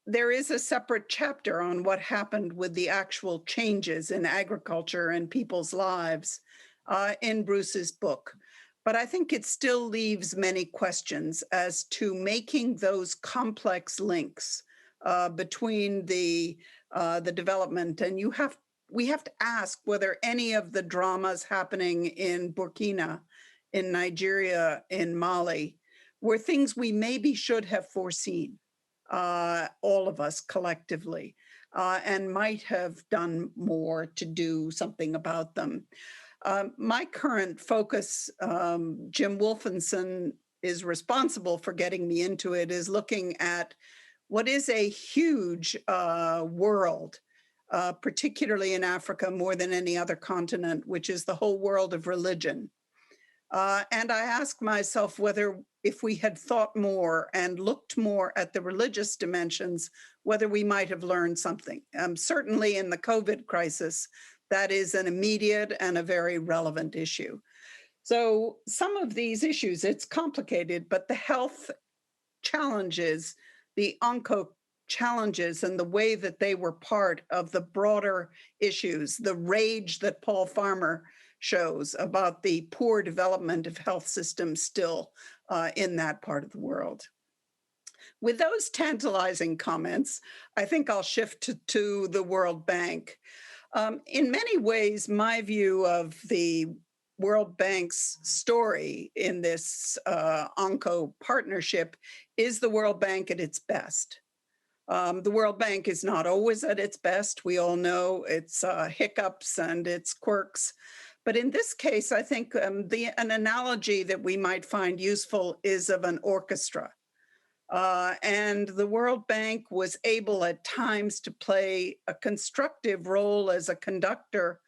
there is a separate chapter on what happened with the actual changes in agriculture and people's lives in Bruce's book. But I think it still leaves many questions as to making those complex links between the development. And we have to ask whether any of the dramas happening in Burkina, in Nigeria, in Mali, were things we maybe should have foreseen. All of us collectively, and might have done more to do something about them. My current focus, Jim Wolfenson is responsible for getting me into it, is looking at what is a huge world, particularly in Africa more than any other continent, which is the whole world of religion. And I ask myself whether if we had thought more and looked more at the religious dimensions, whether we might have learned something. Certainly in the COVID crisis, that is an immediate and a very relevant issue. So some of these issues, it's complicated, but the health challenges, the onco challenges, and the way that they were part of the broader issues, the rage that Paul Farmer shows about the poor development of health systems still in that part of the world. With those tantalizing comments, I think I'll shift to the World Bank. In many ways, my view of the World Bank's story in this ONCO partnership is the World Bank at its best. The World Bank is not always at its best. We all know its hiccups and its quirks. But in this case, I think an analogy that we might find useful is of an orchestra. And the World Bank was able at times to play a constructive role as a conductor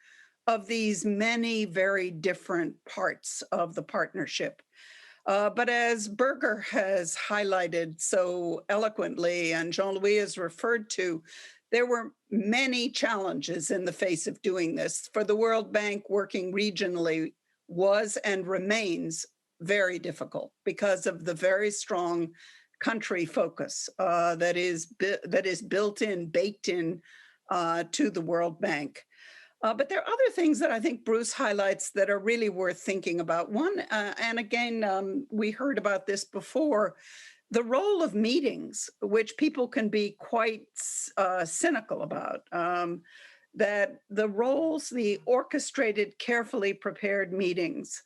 of these many very different parts of the partnership. But as Berger has highlighted so eloquently, and Jean-Louis has referred to, there were many challenges in the face of doing this. For the World Bank, working regionally was and remains very difficult because of the very strong country focus that is built in, baked in to the World Bank. But there are other things that I think Bruce highlights that are really worth thinking about. One, and again, we heard about this before, the role of meetings, which people can be quite cynical about, that the roles, the orchestrated, carefully prepared meetings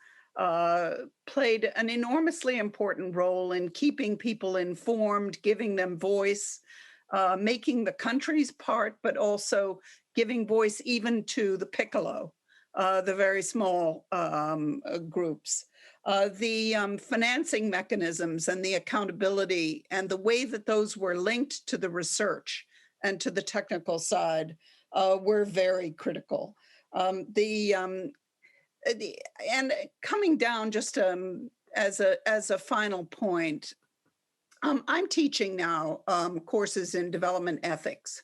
played an enormously important role in keeping people informed, giving them voice, making the country's part, but also giving voice even to the piccolo, the very small groups. The financing mechanisms and the accountability and the way that those were linked to the research and to the technical side were very critical. And coming down just as a final point, I'm teaching now courses in development ethics.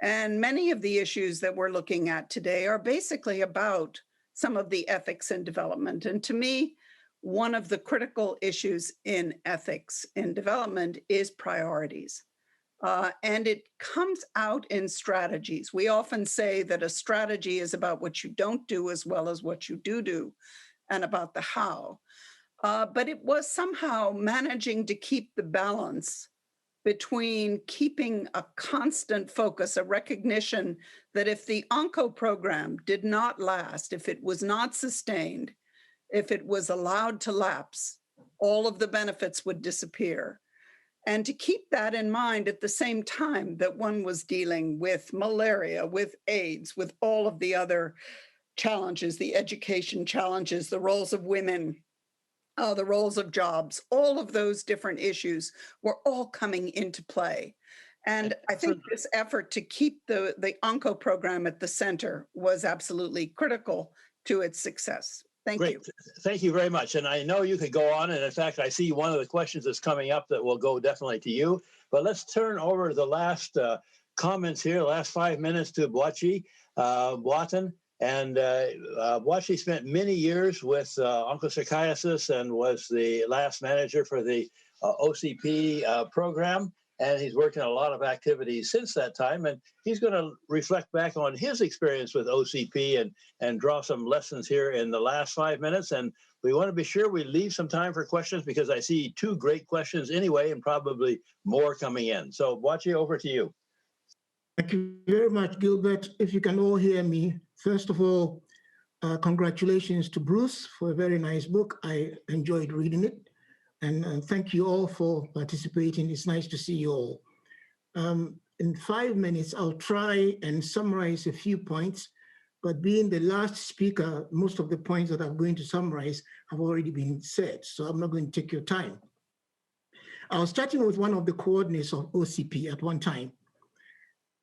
And many of the issues that we're looking at today are basically about some of the ethics in development. And to me, one of the critical issues in ethics in development is priorities. And it comes out in strategies. We often say that a strategy is about what you don't do as well as what you do, and about the how. But it was somehow managing to keep the balance between keeping a constant focus, a recognition that if the ONCO program did not last, if it was not sustained, if it was allowed to lapse, all of the benefits would disappear. And to keep that in mind at the same time that one was dealing with malaria, with AIDS, with all of the other challenges, the education challenges, the roles of women, the roles of jobs, all of those different issues were all coming into play. And I think this effort to keep the ONCO program at the center was absolutely critical to its success. Thank you. Thank you very much. And I know you could go on. And in fact, I see one of the questions that's coming up that will go definitely to you. But let's turn over the last comments here, last 5 minutes to Boachi Boatin. And Boachi spent many years with onchocerciasis and was the last manager for the OCP program. And he's worked on a lot of activities since that time. And he's going to reflect back on his experience with OCP and draw some lessons here in the last 5 minutes. And we want to be sure we leave some time for questions because I see two great questions anyway, and probably more coming in. So Boachi, over to you. Thank you very much, Gilbert. If you can all hear me, first of all, congratulations to Bruce for a very nice book. I enjoyed reading it. And thank you all for participating. It's nice to see you all. In 5 minutes, I'll try and summarize a few points, but being the last speaker, most of the points that I'm going to summarize have already been said, so I'm not going to take your time. I was chatting with one of the coordinators of OCP at one time,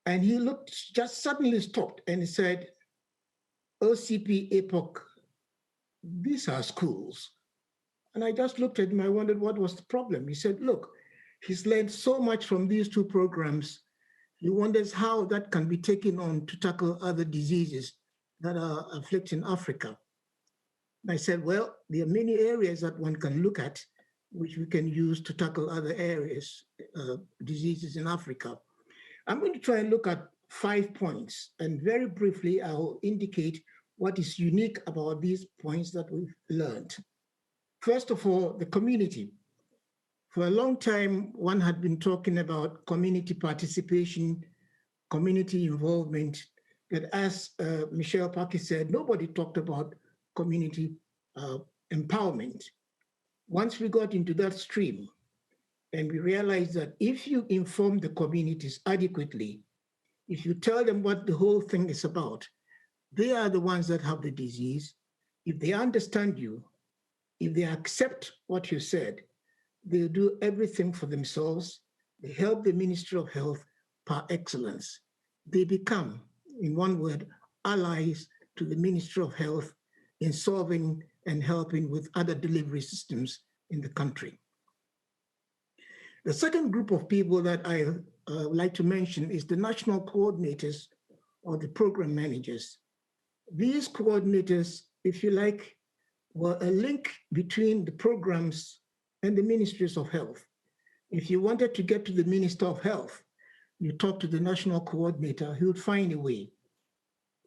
and he just suddenly stopped and he said, OCP epoch these are schools. And I just looked at him, I wondered what was the problem. He said, look, he's learned so much from these two programs. He wonders how that can be taken on to tackle other diseases that are afflicting Africa. I said, well, there are many areas that one can look at which we can use to tackle other areas, diseases in Africa. I'm going to try and look at 5 points, and very briefly, I'll indicate what is unique about these points that we've learned. First of all, the community. For a long time, one had been talking about community participation, community involvement, but as Michelle Parker said, nobody talked about community empowerment. Once we got into that stream, and we realized that if you inform the communities adequately, if you tell them what the whole thing is about, they are the ones that have the disease. If they understand you, if they accept what you said, they'll do everything for themselves. They help the Ministry of Health par excellence. They become, in one word, allies to the Ministry of Health in solving and helping with other delivery systems in the country. The second group of people that I would like to mention is the national coordinators or the program managers. These coordinators, if you like, were a link between the programs and the ministries of health. If you wanted to get to the Minister of Health, you talk to the national coordinator, he would find a way.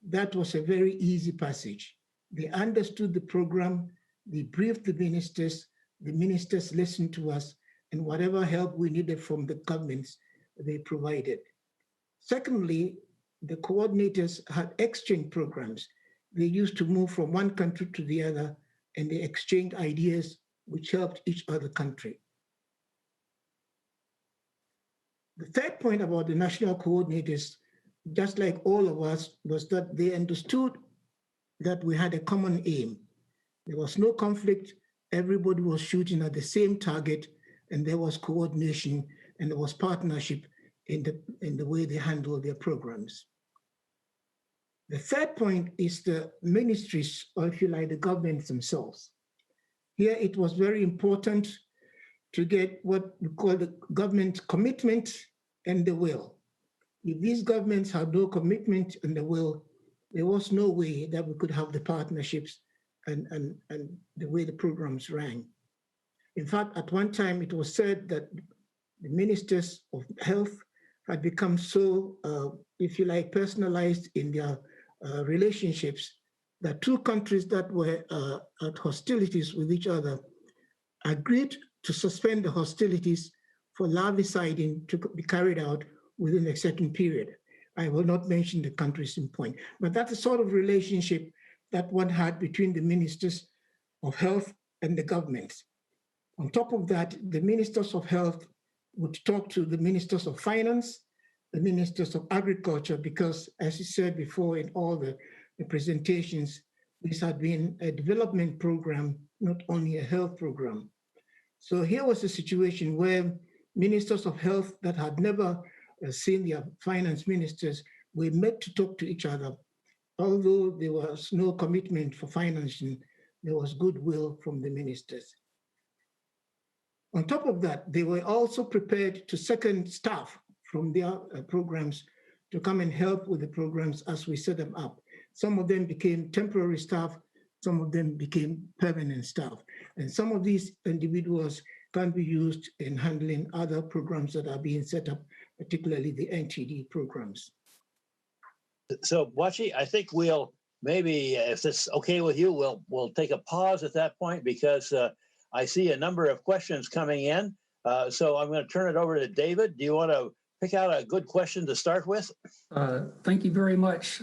That was a very easy passage. They understood the program, they briefed the ministers listened to us, and whatever help we needed from the governments, they provided. Secondly, the coordinators had exchange programs. They used to move from one country to the other, and they exchanged ideas which helped each other country. The third point about the national coordinators, just like all of us, was that they understood that we had a common aim. There was no conflict, everybody was shooting at the same target, and there was coordination and there was partnership in the way they handled their programs. The third point is the ministries, or if you like, the governments themselves. Here it was very important to get what we call the government commitment and the will. If these governments had no commitment and the will, there was no way that we could have the partnerships and the way the programs ran. In fact, at one time it was said that the ministers of health had become so, if you like, personalized in their relationships that two countries that were at hostilities with each other agreed to suspend the hostilities for larviciding to be carried out within a certain period. I will not mention the countries in point, but that's the sort of relationship that one had between the ministers of health and the governments. On top of that, the ministers of health would talk to the ministers of finance, the ministers of agriculture, because as you said before in all the presentations, this had been a development program, not only a health program. So here was a situation where ministers of health that had never seen their finance ministers were met to talk to each other. Although there was no commitment for financing, there was goodwill from the ministers. On top of that, they were also prepared to second staff from their programs to come and help with the programs as we set them up. Some of them became temporary staff, some of them became permanent staff. And some of these individuals can be used in handling other programs that are being set up, particularly the NTD programs. So, Bwachi, I think we'll maybe, if it's okay with you, we'll take a pause at that point because I see a number of questions coming in. So I'm going to turn it over to David. Do you want to pick out a good question to start with? Thank you very much,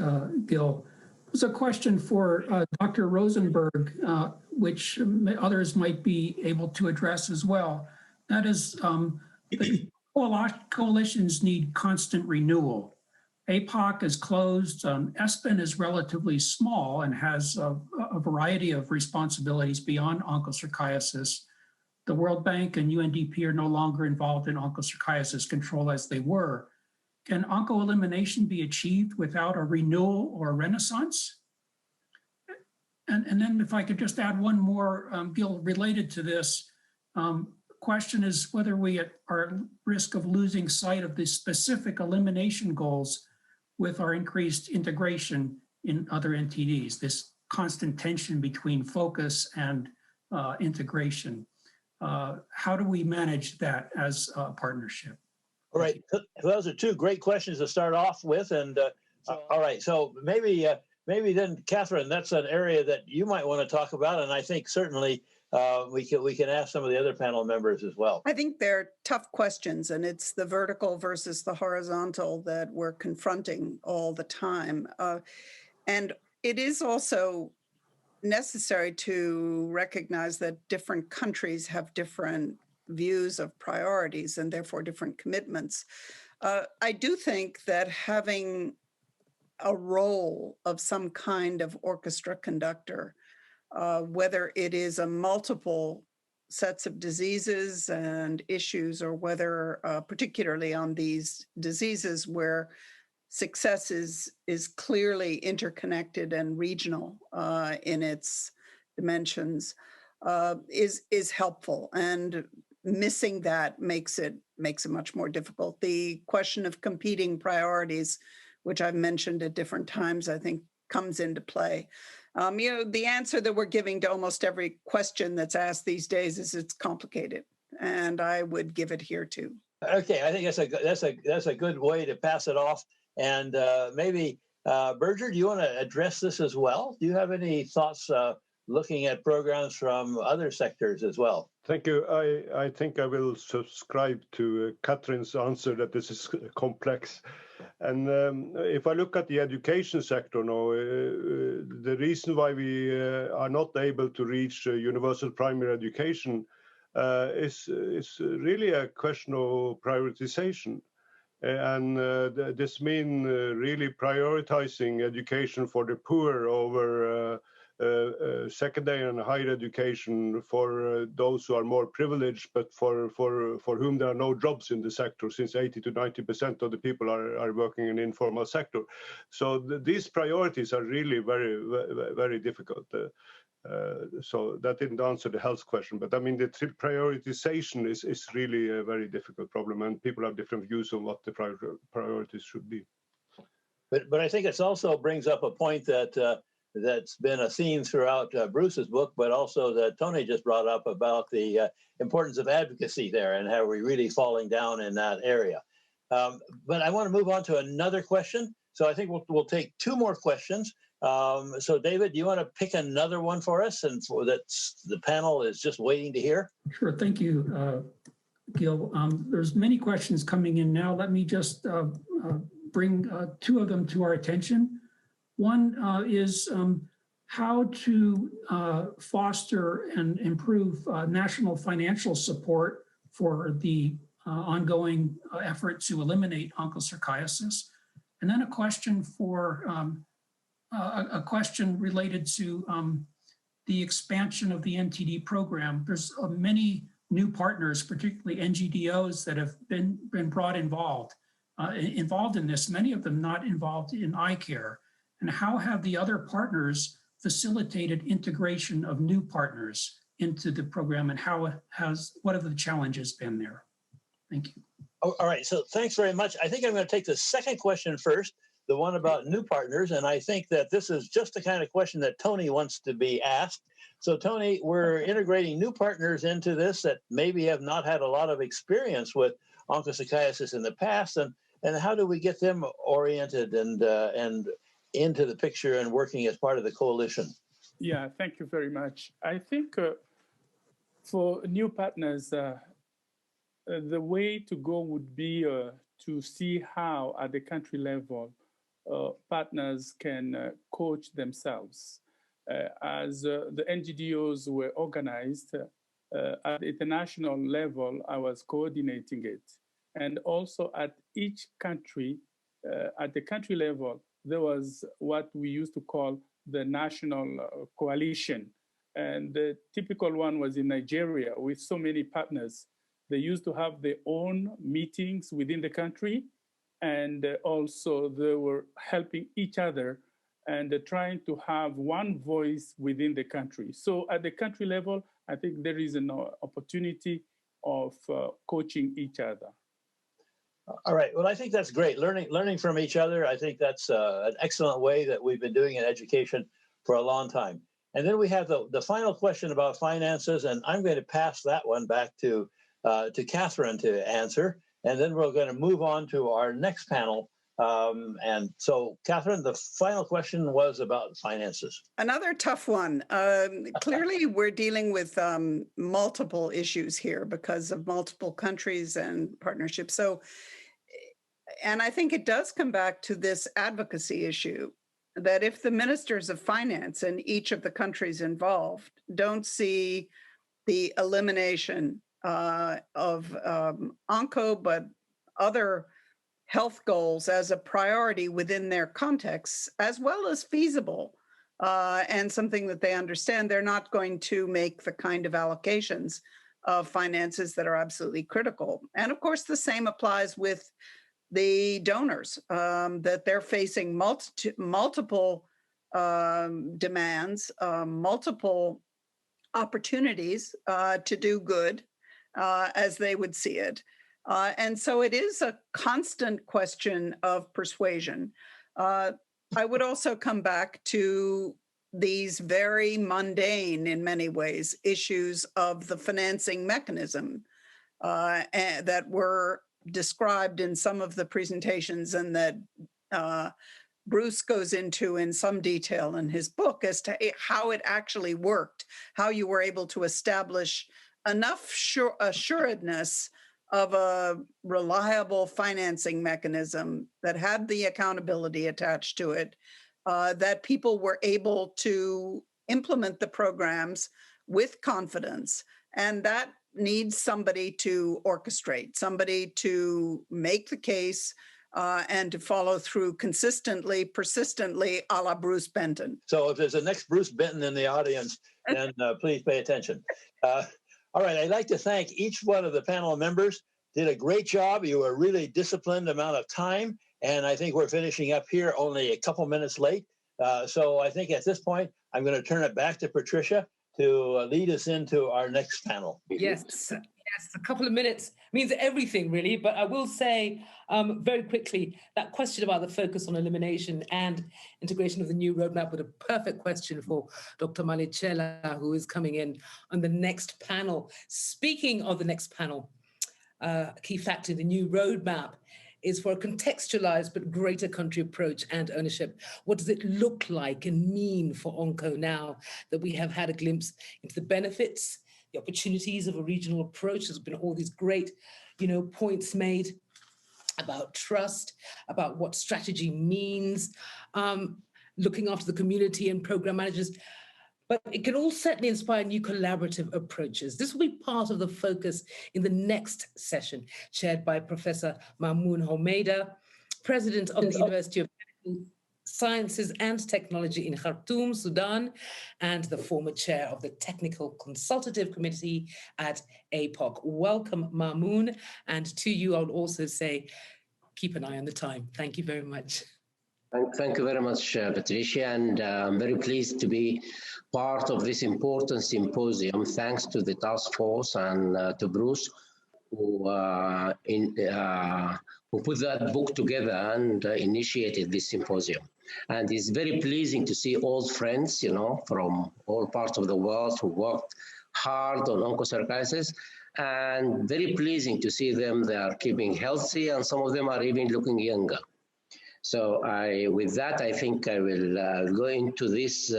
Gil. There's a question for Dr. Rosenberg, which others might be able to address as well. That is, the coalitions need constant renewal. APOC is closed. ESPN is relatively small and has a variety of responsibilities beyond onchocerciasis. The World Bank and UNDP are no longer involved in onchocerciasis control as they were. Can onco-elimination be achieved without a renewal or a renaissance? And then if I could just add one more, Gil, related to this, question is whether we are at risk of losing sight of the specific elimination goals with our increased integration in other NTDs, this constant tension between focus and integration. How do we manage that as a partnership? All right, those are two great questions to start off with. And all right, so maybe then, Catherine, that's an area that you might want to talk about. And I think certainly we can ask some of the other panel members as well. I think they're tough questions, and it's the vertical versus the horizontal that we're confronting all the time. And it is also necessary to recognize that different countries have different views of priorities and therefore different commitments. I do think that having a role of some kind of orchestra conductor, whether it is a multiple sets of diseases and issues, or whether particularly on these diseases where success is clearly interconnected and regional in its dimensions, is helpful. And missing that makes it much more difficult. The question of competing priorities, which I've mentioned at different times, I think comes into play. The answer that we're giving to almost every question that's asked these days is it's complicated, and I would give it here too. Okay, I think that's a good way to pass it off. And maybe Birger, do you want to address this as well? Do you have any thoughts looking at programs from other sectors as well? Thank you. I think I will subscribe to Catherine's answer that this is complex. And if I look at the education sector now, the reason why we are not able to reach universal primary education is really a question of prioritization. And this means really prioritizing education for the poor over secondary and higher education for those who are more privileged, but for whom there are no jobs in the sector, since 80 to 90% of the people are working in the informal sector. So these priorities are really very, very difficult. So that didn't answer the health question, but I mean, the prioritization is really a very difficult problem, and people have different views on what the priorities should be. But I think it also brings up a point that that's been a theme throughout Bruce's book, but also that Tony just brought up about the importance of advocacy there and how we're really falling down in that area. But I want to move on to another question. So I think we'll take two more questions. So David, do you want to pick another one for us, and for that the panel is just waiting to hear? Sure, thank you, Gil. There's many questions coming in now. Let me just bring two of them to our attention. One is how to foster and improve national financial support for the ongoing effort to eliminate onchocerciasis. And then a question related to the expansion of the NTD program. There's many new partners, particularly NGDOs, that have been involved in this, many of them not involved in eye care. And how have the other partners facilitated integration of new partners into the program, and what have the challenges been there? Thank you. Oh, all right, so thanks very much. I think I'm going to take the second question first, the one about new partners, and I think that this is just the kind of question that Tony wants to be asked. So Tony, we're integrating new partners into this that maybe have not had a lot of experience with onchocerciasis in the past, and how do we get them oriented and into the picture and working as part of the coalition? Yeah, thank you very much. I think for new partners, the way to go would be to see how at the country level partners can coach themselves. As the NGDOs were organized at the international level, I was coordinating it. And also at each country, at the country level, there was what we used to call the national coalition. And the typical one was in Nigeria with so many partners. They used to have their own meetings within the country, and also they were helping each other and trying to have one voice within the country. So at the country level, I think there is an opportunity of coaching each other. All right. Well, I think that's great. Learning from each other. I think that's an excellent way that we've been doing in education for a long time. And then we have the final question about finances, and I'm going to pass that one back to Catherine to answer. And then we're going to move on to our next panel. And so, Catherine, the final question was about finances. Another tough one. Clearly, we're dealing with multiple issues here because of multiple countries and partnerships. So, and I think it does come back to this advocacy issue, that if the ministers of finance in each of the countries involved don't see the elimination of ONCO, but other health goals as a priority within their contexts, as well as feasible and something that they understand, they're not going to make the kind of allocations of finances that are absolutely critical. And of course, the same applies with the donors, that they're facing multiple demands, multiple opportunities to do good as they would see it. And so it is a constant question of persuasion. I would also come back to these very mundane, in many ways, issues of the financing mechanism that were described in some of the presentations and that Bruce goes into in some detail in his book as to how it actually worked, how you were able to establish enough assuredness of a reliable financing mechanism that had the accountability attached to it, that people were able to implement the programs with confidence. And that needs somebody to orchestrate, somebody to make the case and to follow through consistently, persistently, a la Bruce Benton. So if there's a next Bruce Benton in the audience, then please pay attention. All right, I'd like to thank each one of the panel members. Did a great job. You were a really disciplined amount of time. And I think we're finishing up here only a couple minutes late. So I think at this point, I'm going to turn it back to Patricia to lead us into our next panel. Yes, a couple of minutes means everything, really. But I will say very quickly, that question about the focus on elimination and integration of the new roadmap was a perfect question for Dr. Malicella, who is coming in on the next panel. Speaking of the next panel, a key factor in the new roadmap is for a contextualized but greater country approach and ownership. What does it look like and mean for ONCO now that we have had a glimpse into the benefits, the opportunities of a regional approach? There's been all these great, points made about trust, about what strategy means, looking after the community and program managers. But it can all certainly inspire new collaborative approaches. This will be part of the focus in the next session, chaired by Professor Mamoun Homeida, President of the University of Medical Sciences and Technology in Khartoum, Sudan, and the former chair of the Technical Consultative Committee at APOC. Welcome, Mamoun. And to you, I would also say, keep an eye on the time. Thank you very much. Thank you very much, Patricia, and I'm very pleased to be part of this important symposium. Thanks to the task force and to Bruce, who put that book together and initiated this symposium. And it's very pleasing to see old friends, from all parts of the world who worked hard on onchocerciasis, and very pleasing to see them. They are keeping healthy, and some of them are even looking younger. So with that, I think I will go into this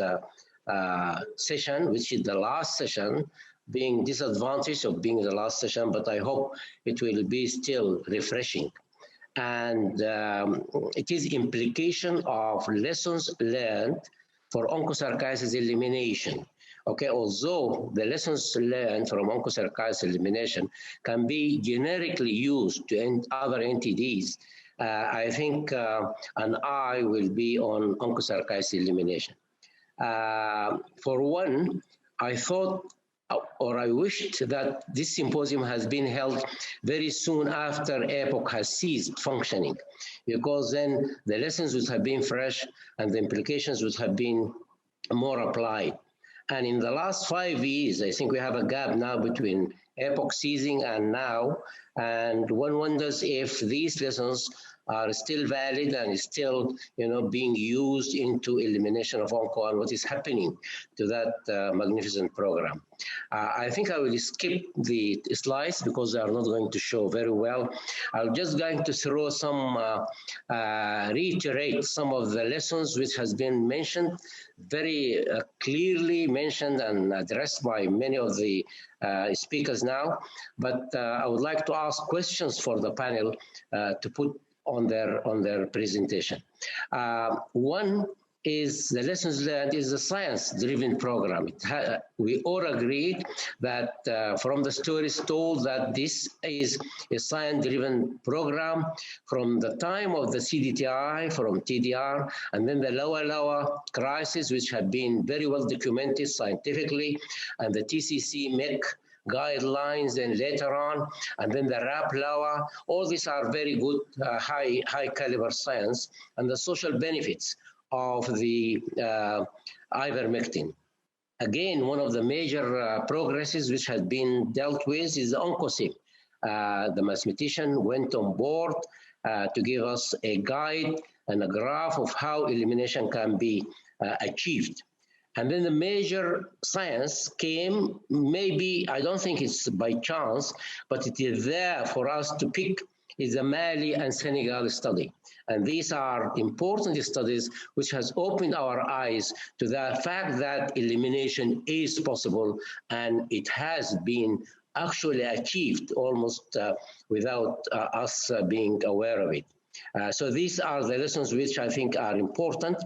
session, which is the last session, being disadvantaged of being the last session, but I hope it will be still refreshing. And it is implication of lessons learned for onchocerciasis elimination. Okay, although the lessons learned from onchocerciasis elimination can be generically used to other entities, I think an eye will be on onchocerciasis elimination. For one, I thought or I wished that this symposium has been held very soon after EPOC has ceased functioning, because then the lessons would have been fresh and the implications would have been more applied. And in the last 5 years, I think we have a gap now between EPOC ceasing and now, and one wonders if these lessons are still valid and still, being used into elimination of onco and what is happening to that magnificent program. I think I will skip the slides because they are not going to show very well. I'm just going to throw some, reiterate some of the lessons which has been mentioned, very clearly mentioned and addressed by many of the speakers now. But I would like to ask questions for the panel to put on their presentation. One is the lessons learned is a science-driven program. We all agreed that from the stories told that this is a science-driven program from the time of the CDTI, from TDR, and then the lower crisis, which have been very well documented scientifically, and the TCC MEC guidelines, and later on, and then the RAP LAWA. All these are very good, high caliber science, and the social benefits of the ivermectin. Again, one of the major progresses which has been dealt with is the OncoSim. The mathematician went on board to give us a guide and a graph of how elimination can be achieved. And then the major science came, maybe, I don't think it's by chance, but it is there for us to pick, is the Mali and Senegal study. And these are important studies which has opened our eyes to the fact that elimination is possible, and it has been actually achieved almost without us being aware of it. So these are the lessons which I think are important.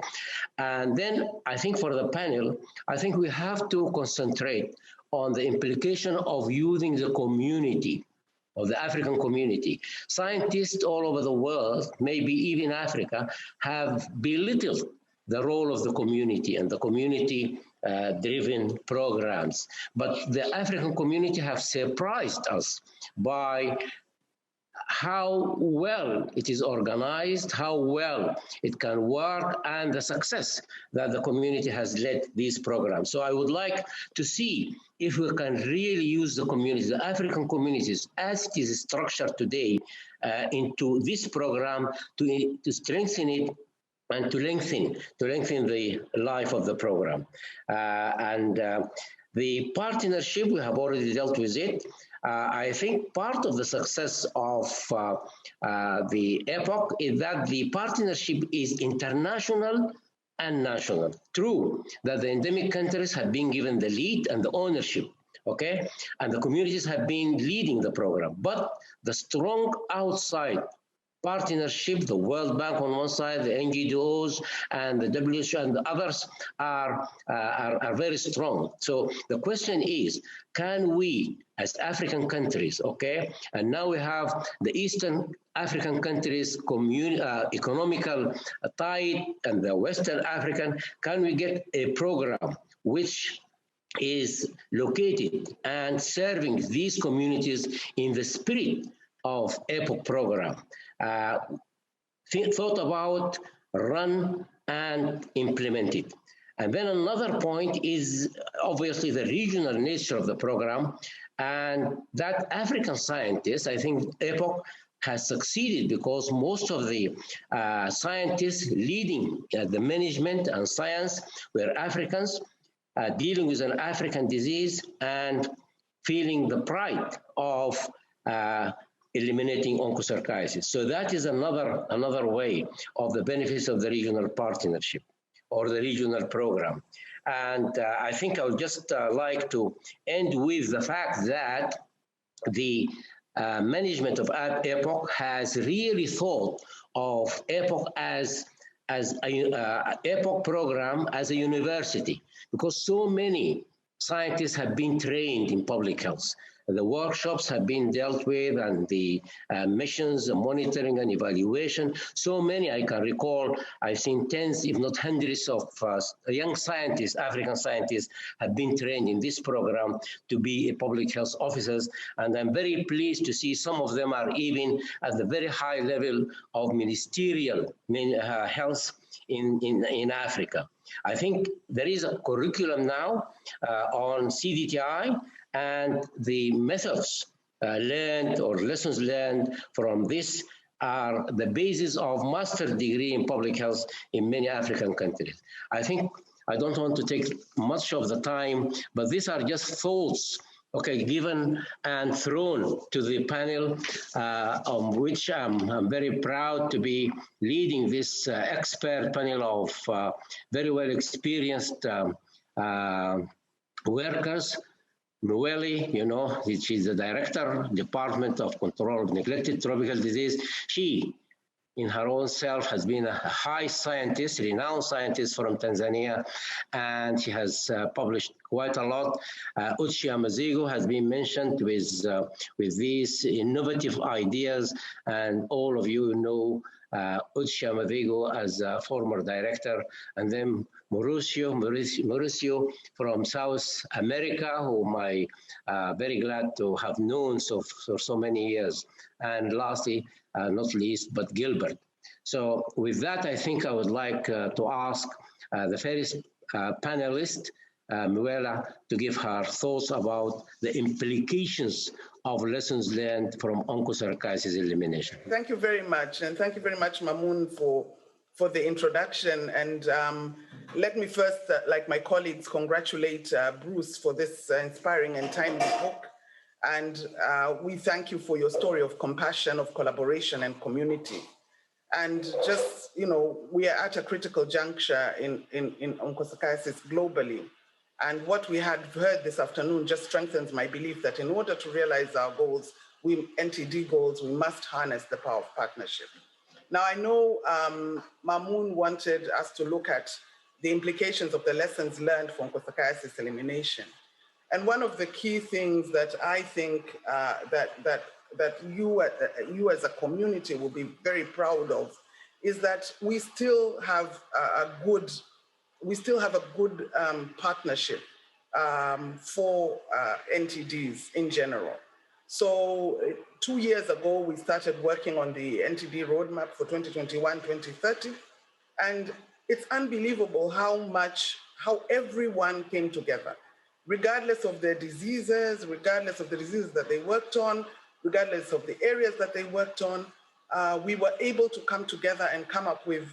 And then I think for the panel, I think we have to concentrate on the implication of using the community, of the African community. Scientists all over the world, maybe even Africa, have belittled the role of the community and the community-driven programs. But the African community have surprised us by how well it is organized, how well it can work, and the success that the community has led these programs. So I would like to see if we can really use the communities, the African communities, as it is structured today, into this program to strengthen it and to lengthen the life of the program. The partnership, we have already dealt with it. I think part of the success of the EPOC is that the partnership is international and national. True that the endemic countries have been given the lead and the ownership, okay? And the communities have been leading the program, but the strong outside partnership, the World Bank on one side, the NGOs and the WHO and the others are very strong. So the question is, can we as African countries, okay, and now we have the Eastern African countries economical tie and the Western African, can we get a program which is located and serving these communities in the spirit of EPOC program? Thought about, run, and implemented. And then another point is obviously the regional nature of the program, and that African scientists, I think EPOC has succeeded because most of the scientists leading the management and science were Africans, dealing with an African disease and feeling the pride of eliminating onchocerciasis. So that is another way of the benefits of the regional partnership or the regional program. And I think I would just like to end with the fact that the management of EPOC has really thought of EPOC as a EPOC program as a university, because so many scientists have been trained in public health. The workshops have been dealt with, and the missions, the monitoring and evaluation. So many I can recall. I've seen tens, if not hundreds, of young scientists, African scientists, have been trained in this program to be public health officers. And I'm very pleased to see some of them are even at the very high level of ministerial health in Africa. I think there is a curriculum now on CDTI, and the methods learned or lessons learned from this are the basis of master's degree in public health in many African countries. I think I don't want to take much of the time, but these are just thoughts, okay, given and thrown to the panel, on which I'm very proud to be leading this expert panel of very well experienced workers. Mweli, you know, she's the director, Department of Control of Neglected Tropical Disease. She, in her own self, has been a high scientist, renowned scientist from Tanzania, and she has published quite a lot. Uchia Mazigo has been mentioned with these innovative ideas, and all of you know Uchia Mazigo as a former director, and then Mauricio from South America, whom I very glad to have known for so many years. And lastly, not least, but Gilbert. So with that, I think I would like to ask the first panelist, Mwela, to give her thoughts about the implications of lessons learned from onchocerciasis elimination. Thank you very much. And thank you very much, Mamoun, for the introduction. And let me first, like my colleagues, congratulate Bruce for this inspiring and timely book. And we thank you for your story of compassion, of collaboration and community. And just, you know, we are at a critical juncture in onchocerciasis globally. And what we had heard this afternoon just strengthens my belief that in order to realize our goals, NTD goals, we must harness the power of partnership. Now, I know Mamoun wanted us to look at the implications of the lessons learned from onchocerciasis elimination. And one of the key things that I think that you as a community will be very proud of is that we still have a good partnership for NTDs in general. So 2 years ago, we started working on the NTD roadmap for 2021-2030. And it's unbelievable how everyone came together, regardless of their diseases, regardless of the diseases that they worked on, regardless of the areas that they worked on. We were able to come together and come up with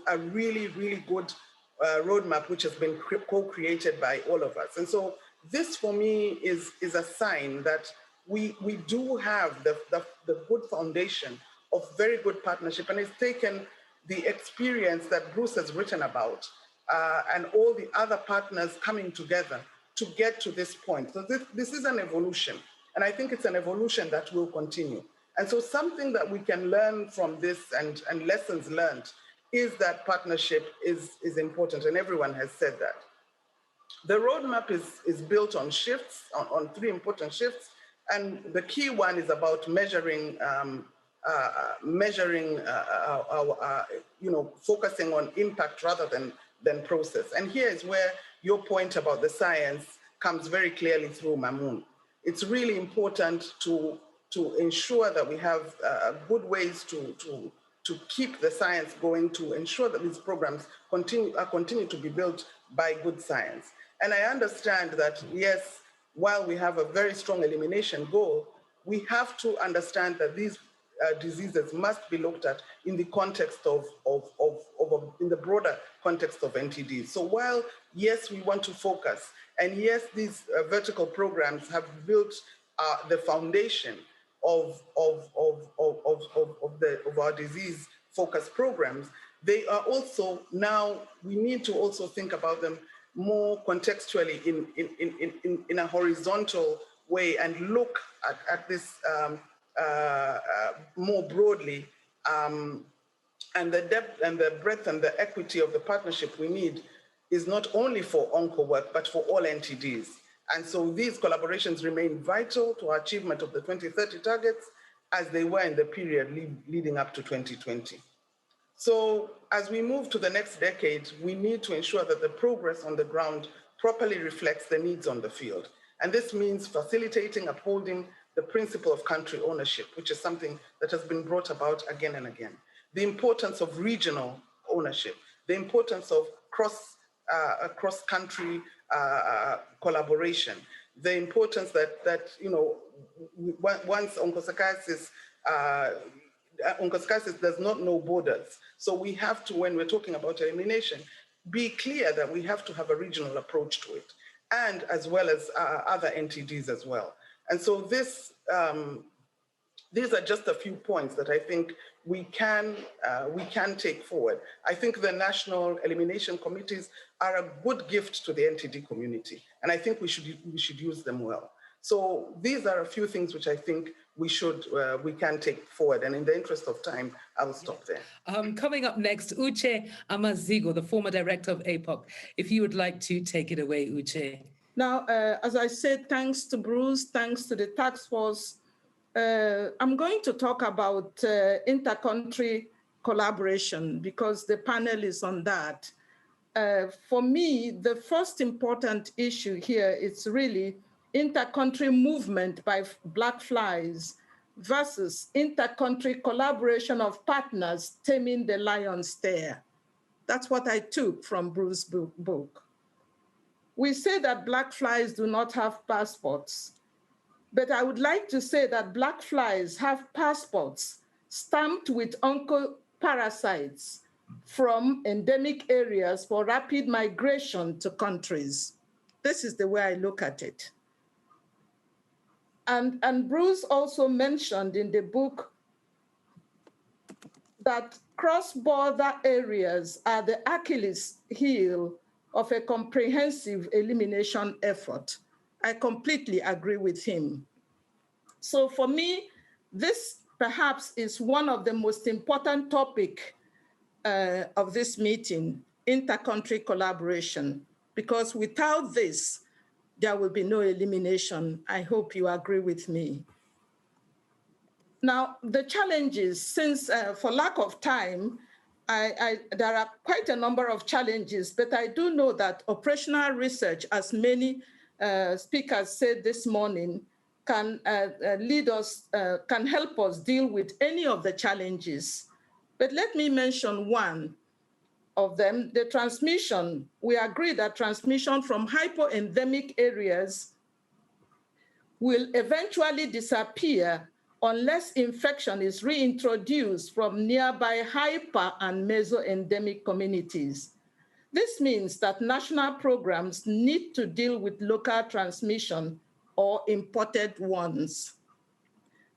a really, really good roadmap, which has been co-created by all of us. And so this, for me, is a sign that we do have the good foundation of very good partnership. And it's taken the experience that Bruce has written about and all the other partners coming together to get to this point. So this is an evolution. And I think it's an evolution that will continue. And so something that we can learn from this and lessons learned is that partnership is important, and everyone has said that. The roadmap is built on shifts, on 3 important shifts, and the key one is about measuring, focusing on impact rather than process. And here is where your point about the science comes very clearly through, Mamoun. It's really important to ensure that we have good ways to keep the science going, to ensure that these programs continue to be built by good science. And I understand that, yes, while we have a very strong elimination goal, we have to understand that these diseases must be looked at in the context in the broader context of NTDs. So while, yes, we want to focus, and yes, these vertical programs have built the foundation of our disease-focused programs, they are also now, we need to also think about them more contextually in a horizontal way and look at this more broadly, and the depth and the breadth and the equity of the partnership we need is not only for onco work, but for all NTDs. And so these collaborations remain vital to our achievement of the 2030 targets as they were in the period leading up to 2020. So as we move to the next decade, we need to ensure that the progress on the ground properly reflects the needs on the field. And this means facilitating, upholding the principle of country ownership, which is something that has been brought about again and again. The importance of regional ownership, the importance of cross-country collaboration, the importance that you know, once onchocerciasis does not know borders. So we have to, when we're talking about elimination, be clear that we have to have a regional approach to it, and as well as other NTDs as well. And so this, these are just a few points that I think we can take forward. I think the national elimination committees are a good gift to the NTD community, and I think we should use them well. So these are a few things which I think we can take forward. And in the interest of time, I will stop there. Coming up next, Uche Amazigo, the former director of APOC. If you would like to take it away, Uche. Now, as I said, thanks to Bruce, thanks to the task force, I'm going to talk about inter-country collaboration because the panel is on that. For me, the first important issue here is really inter-country movement by black flies versus inter-country collaboration of partners taming the lion's stare. That's what I took from Bruce's book. We say that black flies do not have passports, but I would like to say that black flies have passports stamped with oncoparasites from endemic areas for rapid migration to countries. This is the way I look at it. And Bruce also mentioned in the book that cross-border areas are the Achilles heel of a comprehensive elimination effort. I completely agree with him. So for me, this perhaps is one of the most important topics of this meeting, inter-country collaboration, because without this, there will be no elimination. I hope you agree with me. Now, the challenges, since for lack of time, there are quite a number of challenges, but I do know that operational research, as many speakers said this morning, can lead us, can help us deal with any of the challenges. But let me mention one of them, the transmission. We agree that transmission from hypoendemic areas will eventually disappear unless infection is reintroduced from nearby hyper and mesoendemic communities. This means that national programs need to deal with local transmission or imported ones.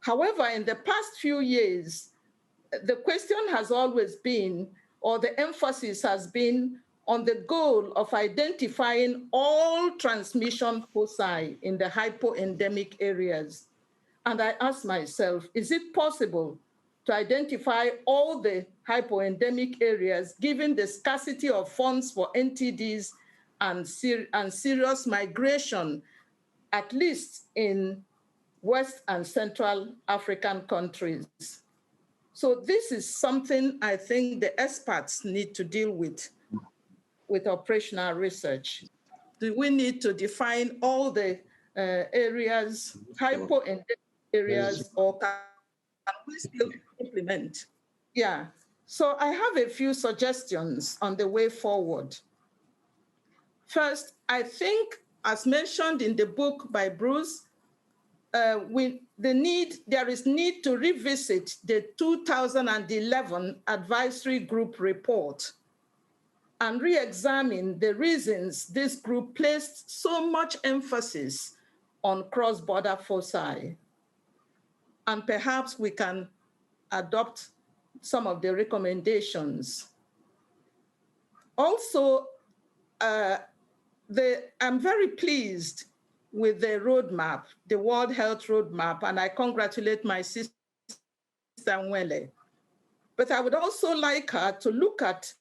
However, in the past few years, the question has always been, or the emphasis has been, on the goal of identifying all transmission foci in the hypoendemic areas. And I ask myself, is it possible to identify all the hypoendemic areas given the scarcity of funds for NTDs and serious migration, at least in West and Central African countries? So this is something I think the experts need to deal with operational research. Do we need to define all the areas, hypoendemic areas, or can we still implement? Yeah, so I have a few suggestions on the way forward. First, I think, as mentioned in the book by Bruce, there is need to revisit the 2011 advisory group report and re-examine the reasons this group placed so much emphasis on cross-border foci. And perhaps we can adopt some of the recommendations. Also, I'm very pleased with the roadmap, the World Health Roadmap, and I congratulate my sister Nwele. But I would also like her to look at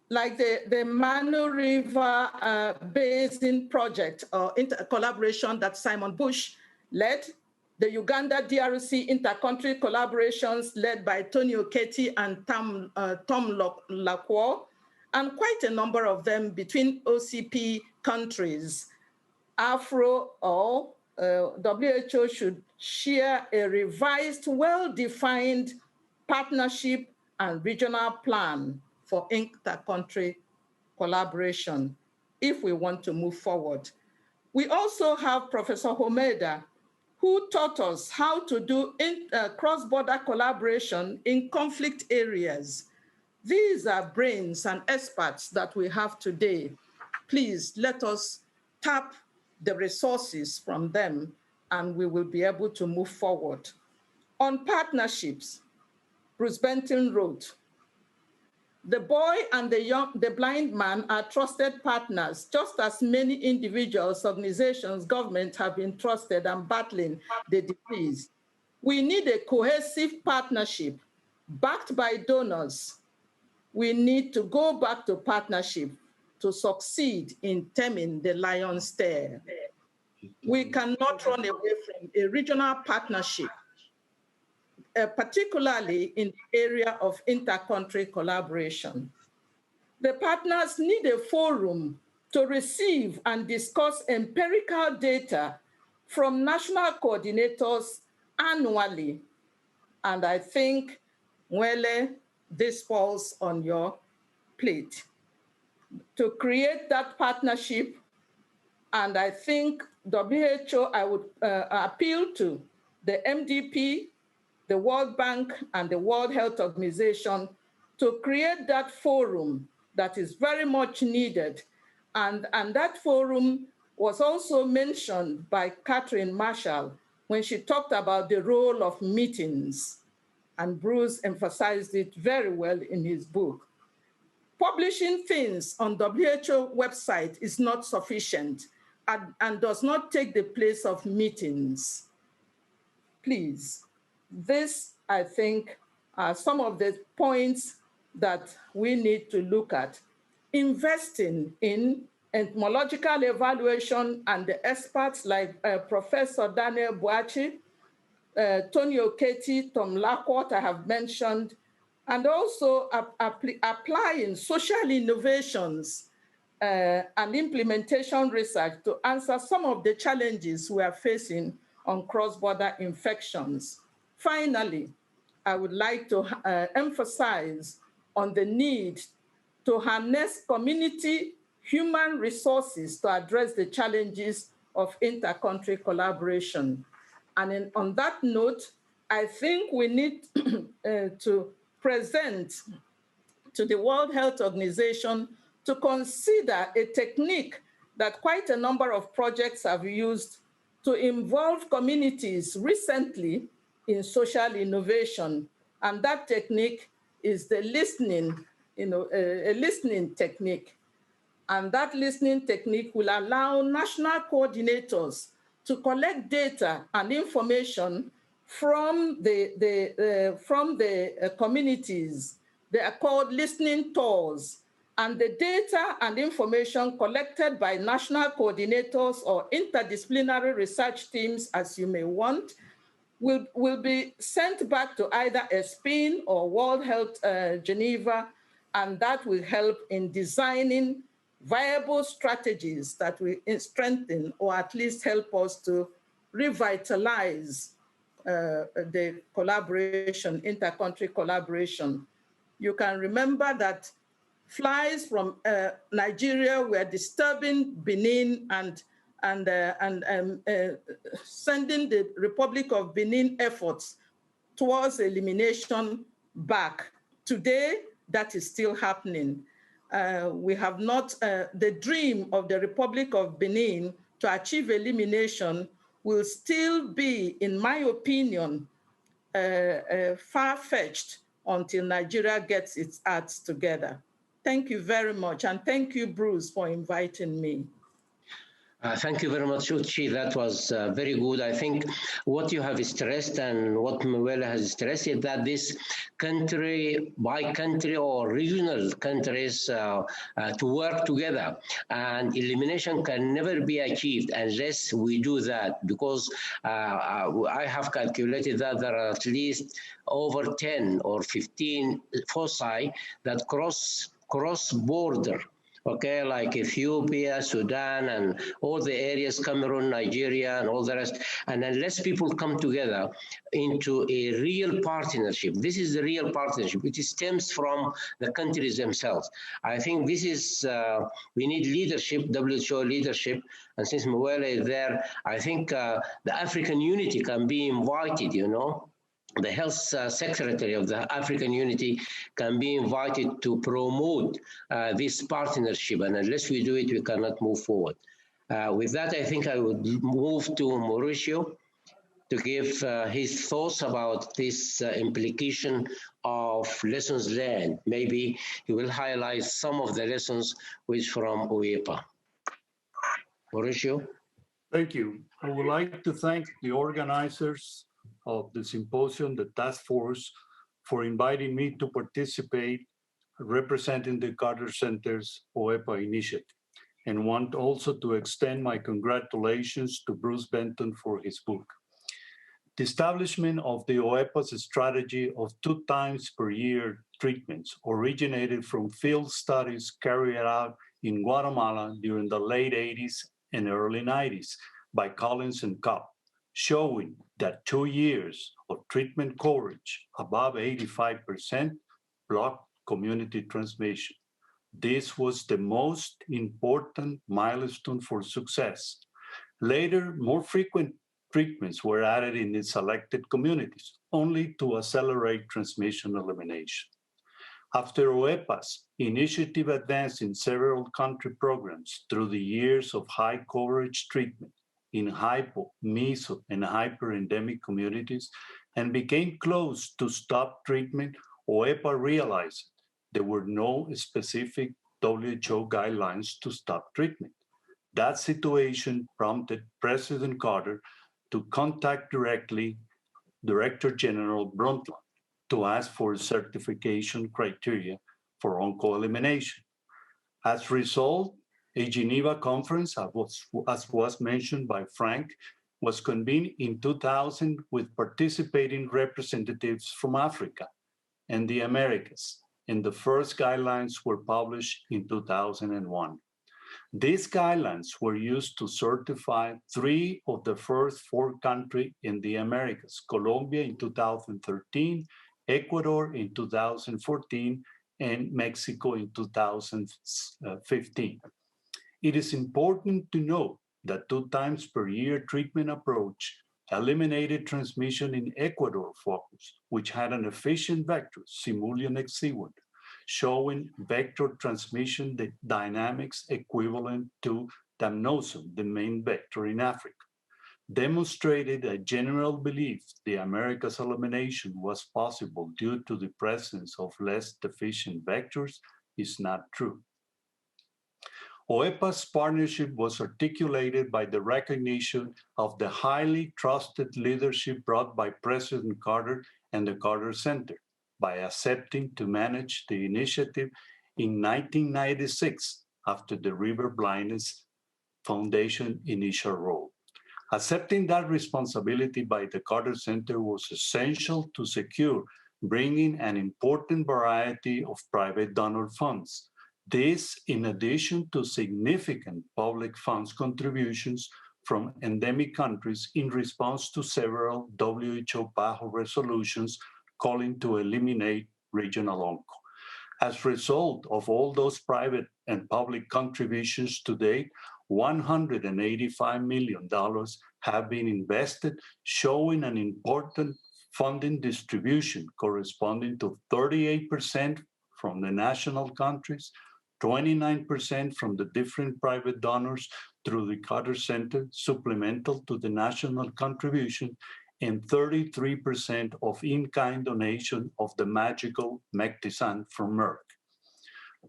like the Manu River Basin Project or collaboration that Simon Bush led, the Uganda DRC intercountry collaborations led by Tony Oketty and Tom Lakwa, and quite a number of them between OCP countries. Afro or WHO should share a revised, well-defined partnership and regional plan for inter-country collaboration if we want to move forward. We also have Professor Homeda, who taught us how to do cross-border collaboration in conflict areas. These are brains and experts that we have today. Please let us tap the resources from them and we will be able to move forward. On partnerships, Bruce Benton wrote, "The boy and the blind man are trusted partners, just as many individuals, organizations, governments have been trusted and battling the disease. We need a cohesive partnership backed by donors. We need to go back to partnership to succeed in taming the lion's stare. We cannot run away from a regional partnership, particularly in the area of inter-country collaboration. The partners need a forum to receive and discuss empirical data from national coordinators annually. And I think, Mwele, this falls on your plate. To create that partnership, and I think WHO, I would appeal to the MDP, the World Bank, and the World Health Organization to create that forum that is very much needed. And that forum was also mentioned by Catherine Marshall when she talked about the role of meetings. And Bruce emphasized it very well in his book. Publishing things on WHO website is not sufficient and does not take the place of meetings. Please, this, I think, are some of the points that we need to look at. Investing in entomological evaluation and the experts like Professor Daniel Boachi, Tony Oketty, Tom Lakwa, I have mentioned, and also applying social innovations and implementation research to answer some of the challenges we are facing on cross-border infections. Finally, I would like to emphasize on the need to harness community human resources to address the challenges of inter-country collaboration. And on that note, I think we need to present to the World Health Organization to consider a technique that quite a number of projects have used to involve communities recently in social innovation. And that technique is the listening, a listening technique. And that listening technique will allow national coordinators to collect data and information from the communities. They are called listening tours. And the data and information collected by national coordinators or interdisciplinary research teams, as you may want, will be sent back to either ESPIN or World Health Geneva, and that will help in designing viable strategies that will strengthen or at least help us to revitalize the collaboration, inter-country collaboration. You can remember that flies from Nigeria were disturbing Benin and sending the Republic of Benin efforts towards elimination back. Today, that is still happening. We have not, the dream of the Republic of Benin to achieve elimination will still be, in my opinion, far-fetched until Nigeria gets its acts together. Thank you very much. And thank you, Bruce, for inviting me. Thank you very much, Uchi. That was very good. I think what you have stressed and what Manuela has stressed is that this country by country or regional countries to work together, and elimination can never be achieved unless we do that, because I have calculated that there are at least over 10 or 15 foci that cross border. Okay, like Ethiopia, Sudan, and all the areas, Cameroon, Nigeria, and all the rest. And unless people come together into a real partnership, this is the real partnership, which stems from the countries themselves. I think this is, we need leadership, WHO leadership. And since Muwele is there, I think the African unity can be invited, you know. The health secretary of the African Unity can be invited to promote this partnership, and unless we do it, we cannot move forward. With that, I think I would move to Mauricio to give his thoughts about this implication of lessons learned. Maybe he will highlight some of the lessons which from OEPA. Mauricio? Thank you. I would like to thank the organizers of the symposium, the task force, for inviting me to participate representing the Carter Center's OEPA initiative, and want also to extend my congratulations to Bruce Benton for his book. The establishment of the OEPA's strategy of 2 times per year treatments originated from field studies carried out in Guatemala during the late 80s and early 90s by Collins and Kopp, showing that 2 years of treatment coverage above 85% blocked community transmission. This was the most important milestone for success. Later, more frequent treatments were added in the selected communities, only to accelerate transmission elimination. After OEPA's initiative advanced in several country programs through the years of high coverage treatment in hypo, meso, and hyperendemic communities, and became close to stop treatment, OEPA realized there were no specific WHO guidelines to stop treatment. That situation prompted President Carter to contact directly Director General Brundtland to ask for certification criteria for onco-elimination. As a result, a Geneva conference, as was mentioned by Frank, was convened in 2000 with participating representatives from Africa and the Americas, and the first guidelines were published in 2001. These guidelines were used to certify 3 of the first 4 countries in the Americas: Colombia in 2013, Ecuador in 2014, and Mexico in 2015. It is important to note that 2 times per year treatment approach eliminated transmission in Ecuador focus, which had an efficient vector, Simulian X-Seaward, showing vector transmission dynamics equivalent to damnosum, the main vector in Africa. Demonstrated a general belief the Americas elimination was possible due to the presence of less deficient vectors is not true. OEPA's partnership was articulated by the recognition of the highly trusted leadership brought by President Carter and the Carter Center by accepting to manage the initiative in 1996 after the River Blindness Foundation initial role. Accepting that responsibility by the Carter Center was essential to secure bringing an important variety of private donor funds. This, in addition to significant public funds contributions from endemic countries in response to several WHO PAHO resolutions calling to eliminate regional onco. As a result of all those private and public contributions to date, $185 million have been invested, showing an important funding distribution corresponding to 38% from the national countries, 29% from the different private donors through the Carter Center, supplemental to the national contribution, and 33% of in-kind donation of the magical Mectisan from Merck.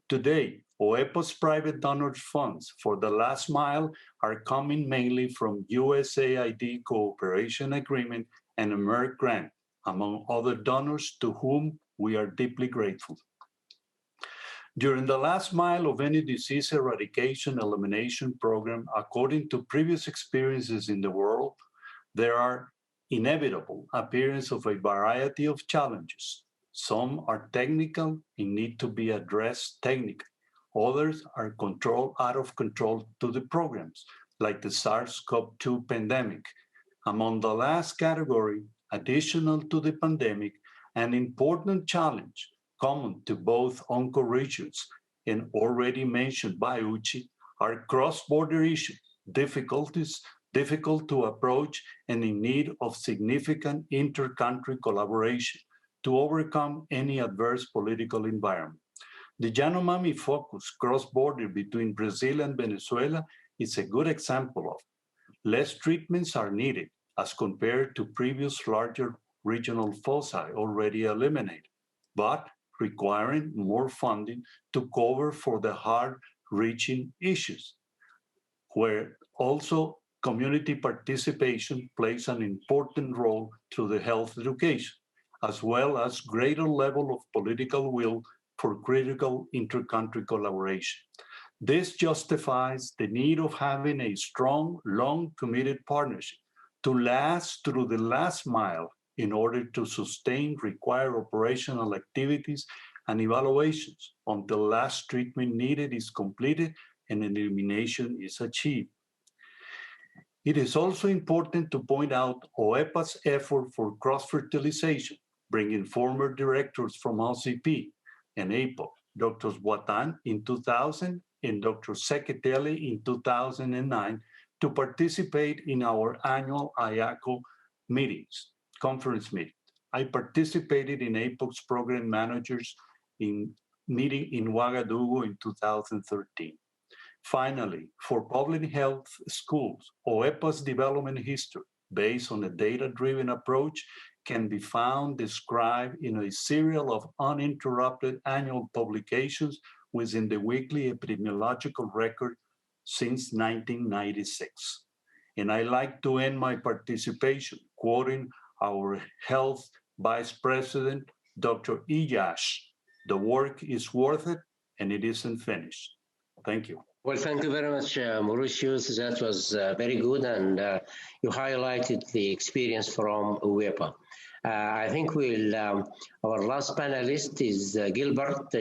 Today, OEPA's private donors funds for the last mile are coming mainly from USAID Cooperation Agreement and a Merck grant, among other donors to whom we are deeply grateful. During the last mile of any disease eradication elimination program, according to previous experiences in the world, there are inevitable appearance of a variety of challenges. Some are technical and need to be addressed technically. Others are out of control to the programs, like the SARS-CoV-2 pandemic. Among the last category, additional to the pandemic, an important challenge common to both onco regions and already mentioned by Uchi are cross-border issues, difficult to approach and in need of significant inter-country collaboration to overcome any adverse political environment. The Yanomami focus cross-border between Brazil and Venezuela is a good example of. Less treatments are needed as compared to previous larger regional foci already eliminated, but requiring more funding to cover for the hard-reaching issues, where also community participation plays an important role through the health education, as well as greater level of political will for critical inter-country collaboration. This justifies the need of having a strong, long-committed partnership to last through the last mile in order to sustain required operational activities and evaluations until last treatment needed is completed and elimination is achieved. It is also important to point out OEPA's effort for cross-fertilization, bringing former directors from LCP and APO, Dr. Watan in 2000 and Dr. Seketeli in 2009, to participate in our annual IACO conference meeting. I participated in APOC's program managers meeting in Ouagadougou in 2013. Finally, for public health schools, OEPA's development history, based on a data-driven approach, can be found described in a serial of uninterrupted annual publications within the weekly epidemiological record since 1996. And I like to end my participation quoting our health vice president, Dr. Iyash. The work is worth it and it isn't finished. Thank you. Well, thank you very much, Mauritius. That was very good, and you highlighted the experience from UEPA. I think our last panelist is Gilbert,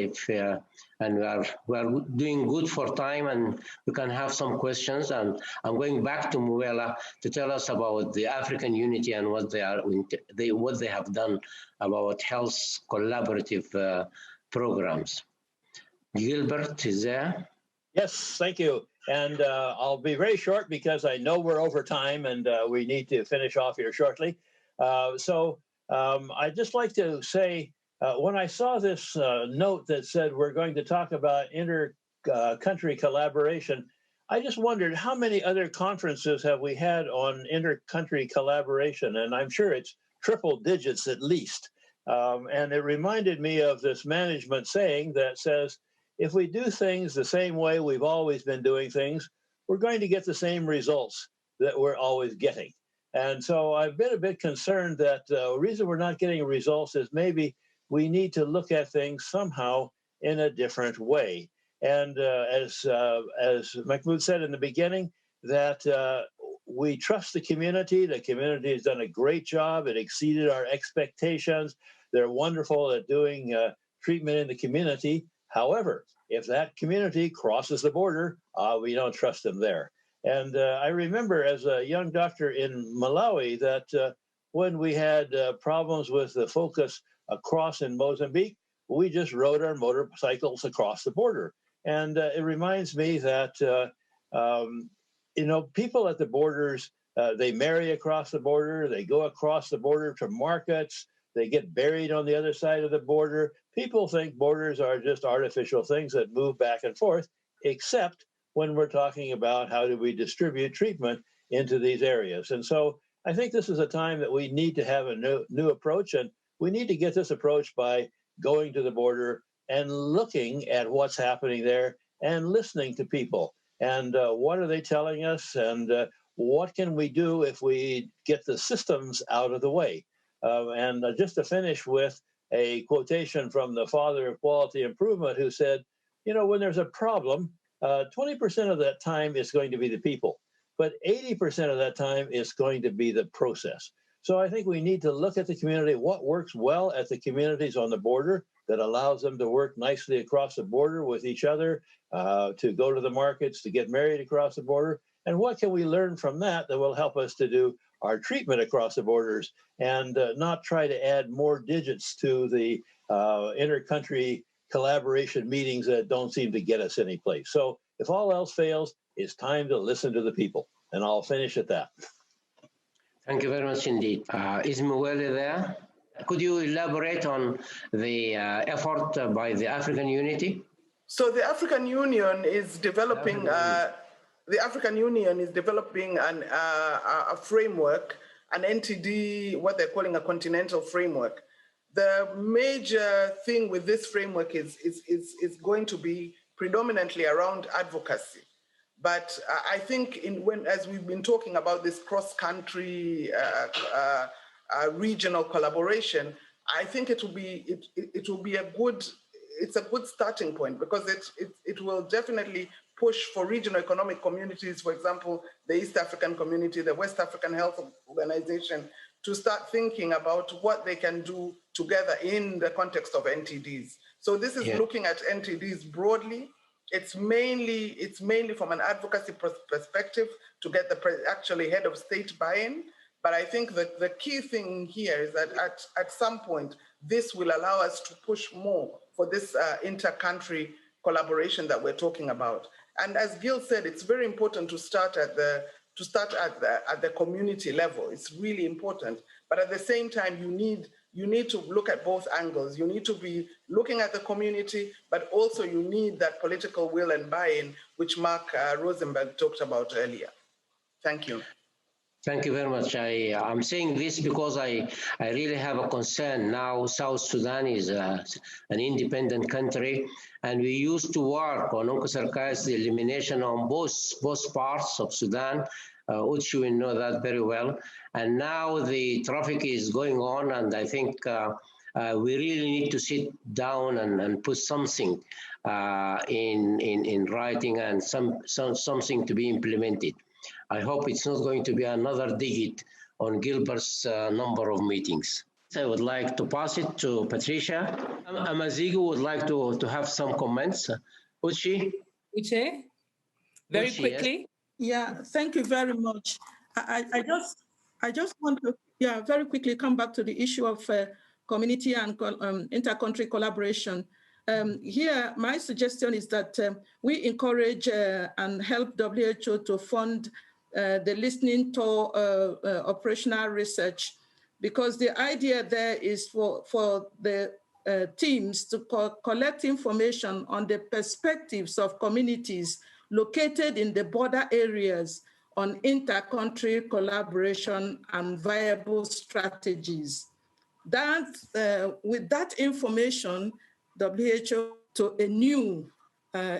and we are doing good for time, and we can have some questions. And I'm going back to Muela to tell us about the African Unity and what they have done about health collaborative programs. Gilbert is there? Yes, thank you. And I'll be very short because I know we're over time and we need to finish off here shortly. I'd just like to say, when I saw this note that said we're going to talk about inter-country collaboration, I just wondered how many other conferences have we had on inter-country collaboration? And I'm sure it's triple digits at least. And it reminded me of this management saying that says, if we do things the same way we've always been doing things, we're going to get the same results that we're always getting. And so I've been a bit concerned that the reason we're not getting results is maybe we need to look at things somehow in a different way. And as Mahmoud said in the beginning, that we trust the community. The community has done a great job. It exceeded our expectations. They're wonderful at doing treatment in the community. However, if that community crosses the border, we don't trust them there. And I remember as a young doctor in Malawi that when we had problems with the focus across in Mozambique, we just rode our motorcycles across the border. And it reminds me that, people at the borders, they marry across the border, they go across the border to markets, they get buried on the other side of the border. People think borders are just artificial things that move back and forth, except when we're talking about how do we distribute treatment into these areas. And so I think this is a time that we need to have a new approach, and we need to get this approach by going to the border and looking at what's happening there and listening to people. And what are they telling us? And what can we do if we get the systems out of the way? And just to finish with a quotation from the father of quality improvement, who said, you know, when there's a problem, 20% of that time is going to be the people, but 80% of that time is going to be the process. So I think we need to look at the community, what works well at the communities on the border that allows them to work nicely across the border with each other, to go to the markets, to get married across the border, and what can we learn from that that will help us to do our treatment across the borders and not try to add more digits to the inter-country collaboration meetings that don't seem to get us any place. So if all else fails, it's time to listen to the people. And I'll finish at that. Thank you very much indeed. Is Mwele there? Could you elaborate on the effort by the African Unity? So the African Union is developing a framework, an NTD, what they're calling a Continental Framework. The major thing with this framework is going to be predominantly around advocacy. But I think as we've been talking about this cross-country regional collaboration, I think it will be a good starting point, because it will definitely push for regional economic communities, for example, the East African community, the West African Health Organization, to start thinking about what they can do together in the context of NTDs. So this is looking at NTDs broadly. It's mainly from an advocacy perspective to get the actually head of state buy-in. But I think that the key thing here is that at some point, this will allow us to push more for this inter-country collaboration that we're talking about. And as Gil said, it's very important to start at the community level. It's really important. But at the same time, you need to look at both angles. You need to be looking at the community, but also you need that political will and buy-in, which Mark Rosenberg talked about earlier. Thank you. Thank you very much. I'm saying this because I really have a concern. Now South Sudan is an independent country, and we used to work on Onchocerciasis elimination on both parts of Sudan. Uchi will know that very well. And now the traffic is going on, and I think we really need to sit down and put something in writing and something to be implemented. I hope it's not going to be another digit on Gilbert's number of meetings. I would like to pass it to Patricia. Amazigu would like to have some comments. Uche? Uche? Very quickly. Yes. Yeah, thank you very much. I just want to very quickly come back to the issue of community and inter-country collaboration. Here, my suggestion is that we encourage and help WHO to fund the listening tour operational research, because the idea there is for the teams to collect information on the perspectives of communities located in the border areas on inter-country collaboration and viable strategies. With that information, WHO to a new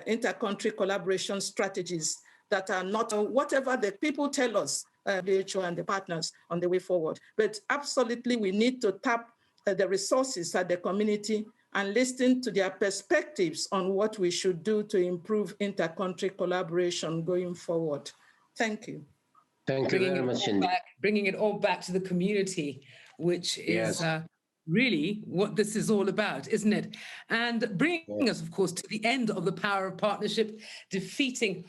inter-country collaboration strategies that are not whatever the people tell us, WHO and the partners on the way forward. But absolutely, we need to tap the resources at the community and listen to their perspectives on what we should do to improve inter-country collaboration going forward. Thank you. Thank you very much, Cindy. Bringing it all back to the community, which is really what this is all about, isn't it? And bringing us, of course, to the end of the power of partnership, defeating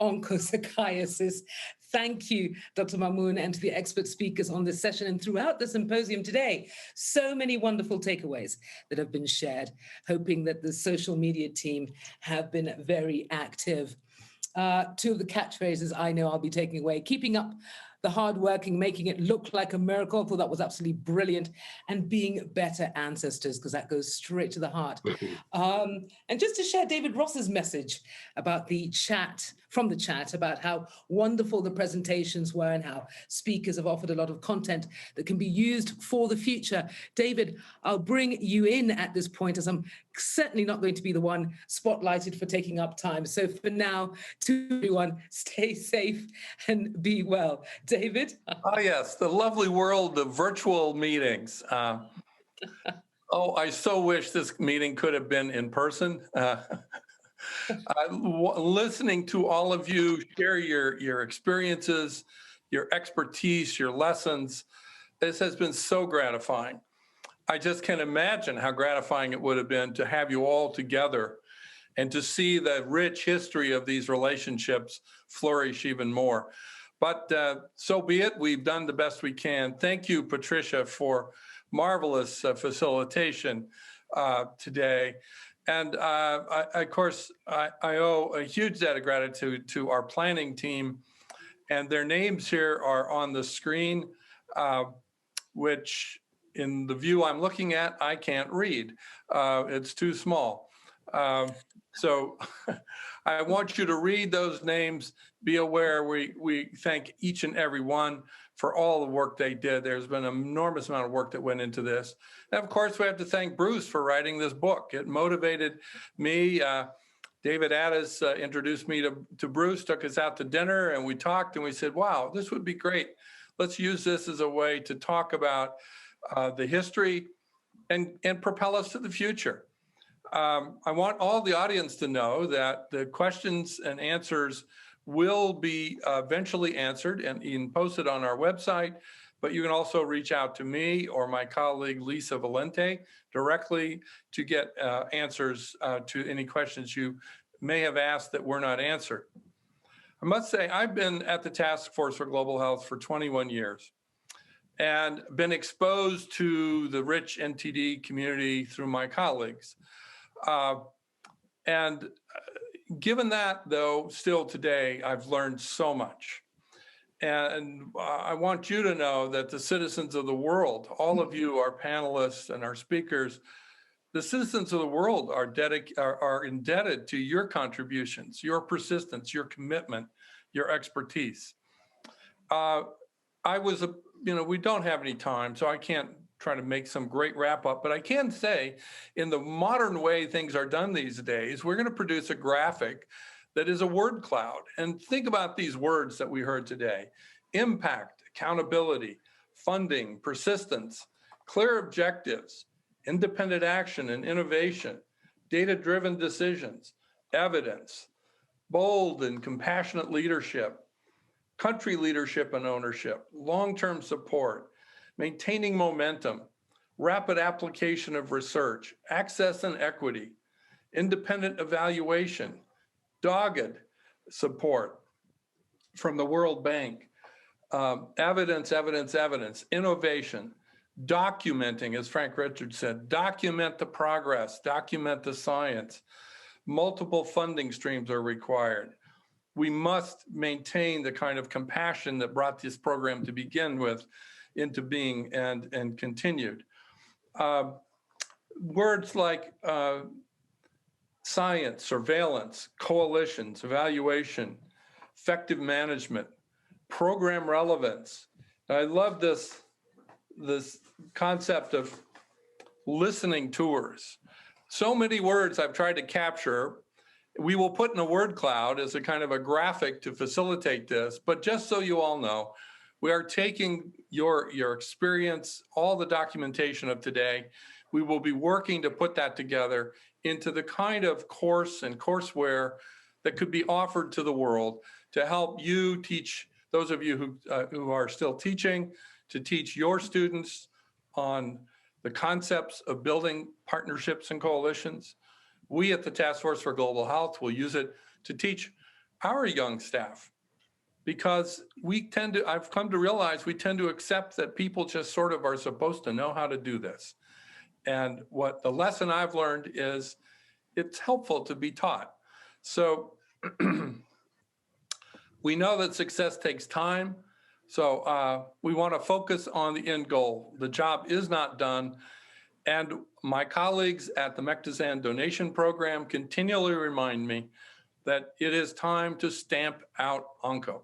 onchocerciasis. Thank you, Dr. Mamoun, and to the expert speakers on this session and throughout the symposium today. So many wonderful takeaways that have been shared, hoping that the social media team have been very active. Two of the catchphrases I know I'll be taking away: keeping up the hard working, making it look like a miracle. I thought that was absolutely brilliant. And being better ancestors, because that goes straight to the heart. And just to share David Ross's message about the chat, from the chat, about how wonderful the presentations were and how speakers have offered a lot of content that can be used for the future. David, I'll bring you in at this point as I'm certainly not going to be the one spotlighted for taking up time. So for now, to everyone, stay safe and be well. David? Oh, yes, the lovely world of virtual meetings. Oh, I so wish this meeting could have been in person. Listening to all of you share your experiences, your expertise, your lessons, this has been so gratifying. I just can't imagine how gratifying it would have been to have you all together and to see the rich history of these relationships flourish even more. But so be it. We've done the best we can. Thank you, Patricia, for marvelous facilitation today. And of course, I owe a huge debt of gratitude to our planning team. And their names here are on the screen, which in the view I'm looking at, I can't read. It's too small. So I want you to read those names. Be aware we thank each and every one for all the work they did. There's been an enormous amount of work that went into this. And of course, we have to thank Bruce for writing this book. It motivated me. David Addis introduced me to Bruce, took us out to dinner, and we talked and we said, wow, this would be great. Let's use this as a way to talk about the history and propel us to the future. I want all the audience to know that the questions and answers will be eventually answered and posted on our website, but you can also reach out to me or my colleague Lisa Valente directly to get answers to any questions you may have asked that were not answered. I must say, I've been at the Task Force for Global Health for 21 years and been exposed to the rich NTD community through my colleagues. And given that, though, still today, I've learned so much. And I want you to know that the citizens of the world, all of you, our panelists and our speakers, the citizens of the world are indebted to your contributions, your persistence, your commitment, your expertise. We don't have any time, so I can't try to make some great wrap up, but I can say in the modern way things are done these days, we're going to produce a graphic that is a word cloud. And think about these words that we heard today: impact, accountability, funding, persistence, clear objectives, independent action and innovation, data-driven decisions, evidence, bold and compassionate leadership, country leadership and ownership, long-term support, maintaining momentum, rapid application of research, access and equity, independent evaluation, dogged support from the World Bank, evidence, innovation, documenting, as Frank Richards said, document the progress, document the science. Multiple funding streams are required. We must maintain the kind of compassion that brought this program to begin with into being and continued. Words like science, surveillance, coalitions, evaluation, effective management, program relevance. I love this concept of listening tours. So many words I've tried to capture. We will put in a word cloud as a kind of a graphic to facilitate this, but just so you all know, we are taking your experience, all the documentation of today. We will be working to put that together into the kind of course and courseware that could be offered to the world to help you teach, those of you who are still teaching, to teach your students on the concepts of building partnerships and coalitions. We at the Task Force for Global Health will use it to teach our young staff, because I've come to realize we tend to accept that people just sort of are supposed to know how to do this. And what the lesson I've learned is it's helpful to be taught. So we know that success takes time. So we want to focus on the end goal. The job is not done. And my colleagues at the Mectizan donation program continually remind me that it is time to stamp out Onco.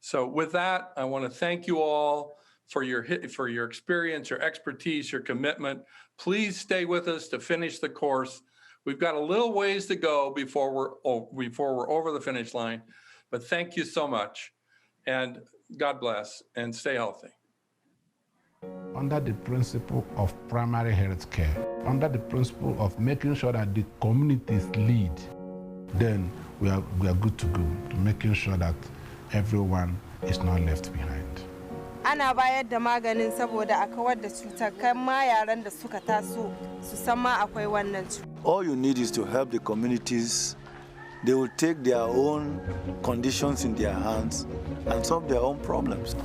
So with that, I want to thank you all for your experience, your expertise, your commitment. Please stay with us to finish the course. We've got a little ways to go before we're over the finish line, but thank you so much, and God bless, and stay healthy. Under the principle of primary health care, under the principle of making sure that the communities lead, then we are good to go, to making sure that everyone is not left behind. Ana bayar da maganin saboda a kawar da cutar kan ma yaran da suka taso su san ma akwai wannan cuta. All you need is to help the communities. They will take their own conditions in their hands and solve their own problems.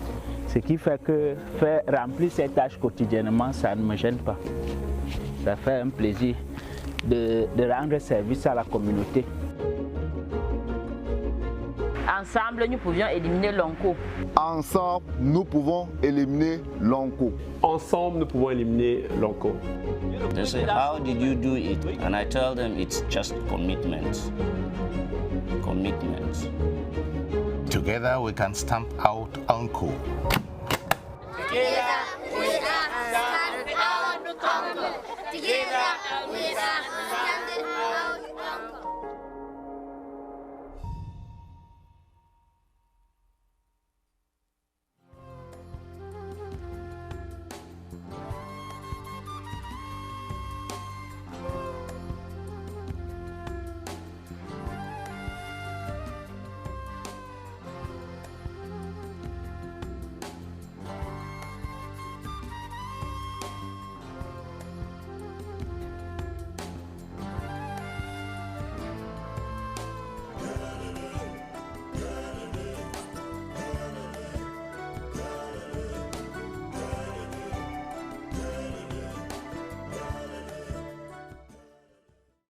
Ce qui fait que faire remplir ces tâches quotidiennement, ça ne me gêne pas. Ça fait un plaisir de rendre service à la communauté. Ensemble, nous pouvions éliminer l'onco. Ensemble, nous pouvons éliminer l'onco. Ensemble, nous pouvons éliminer l'onco. They say, how did you do it? And I tell them it's just commitment. Commitment. Together we can stamp out onco. Together we are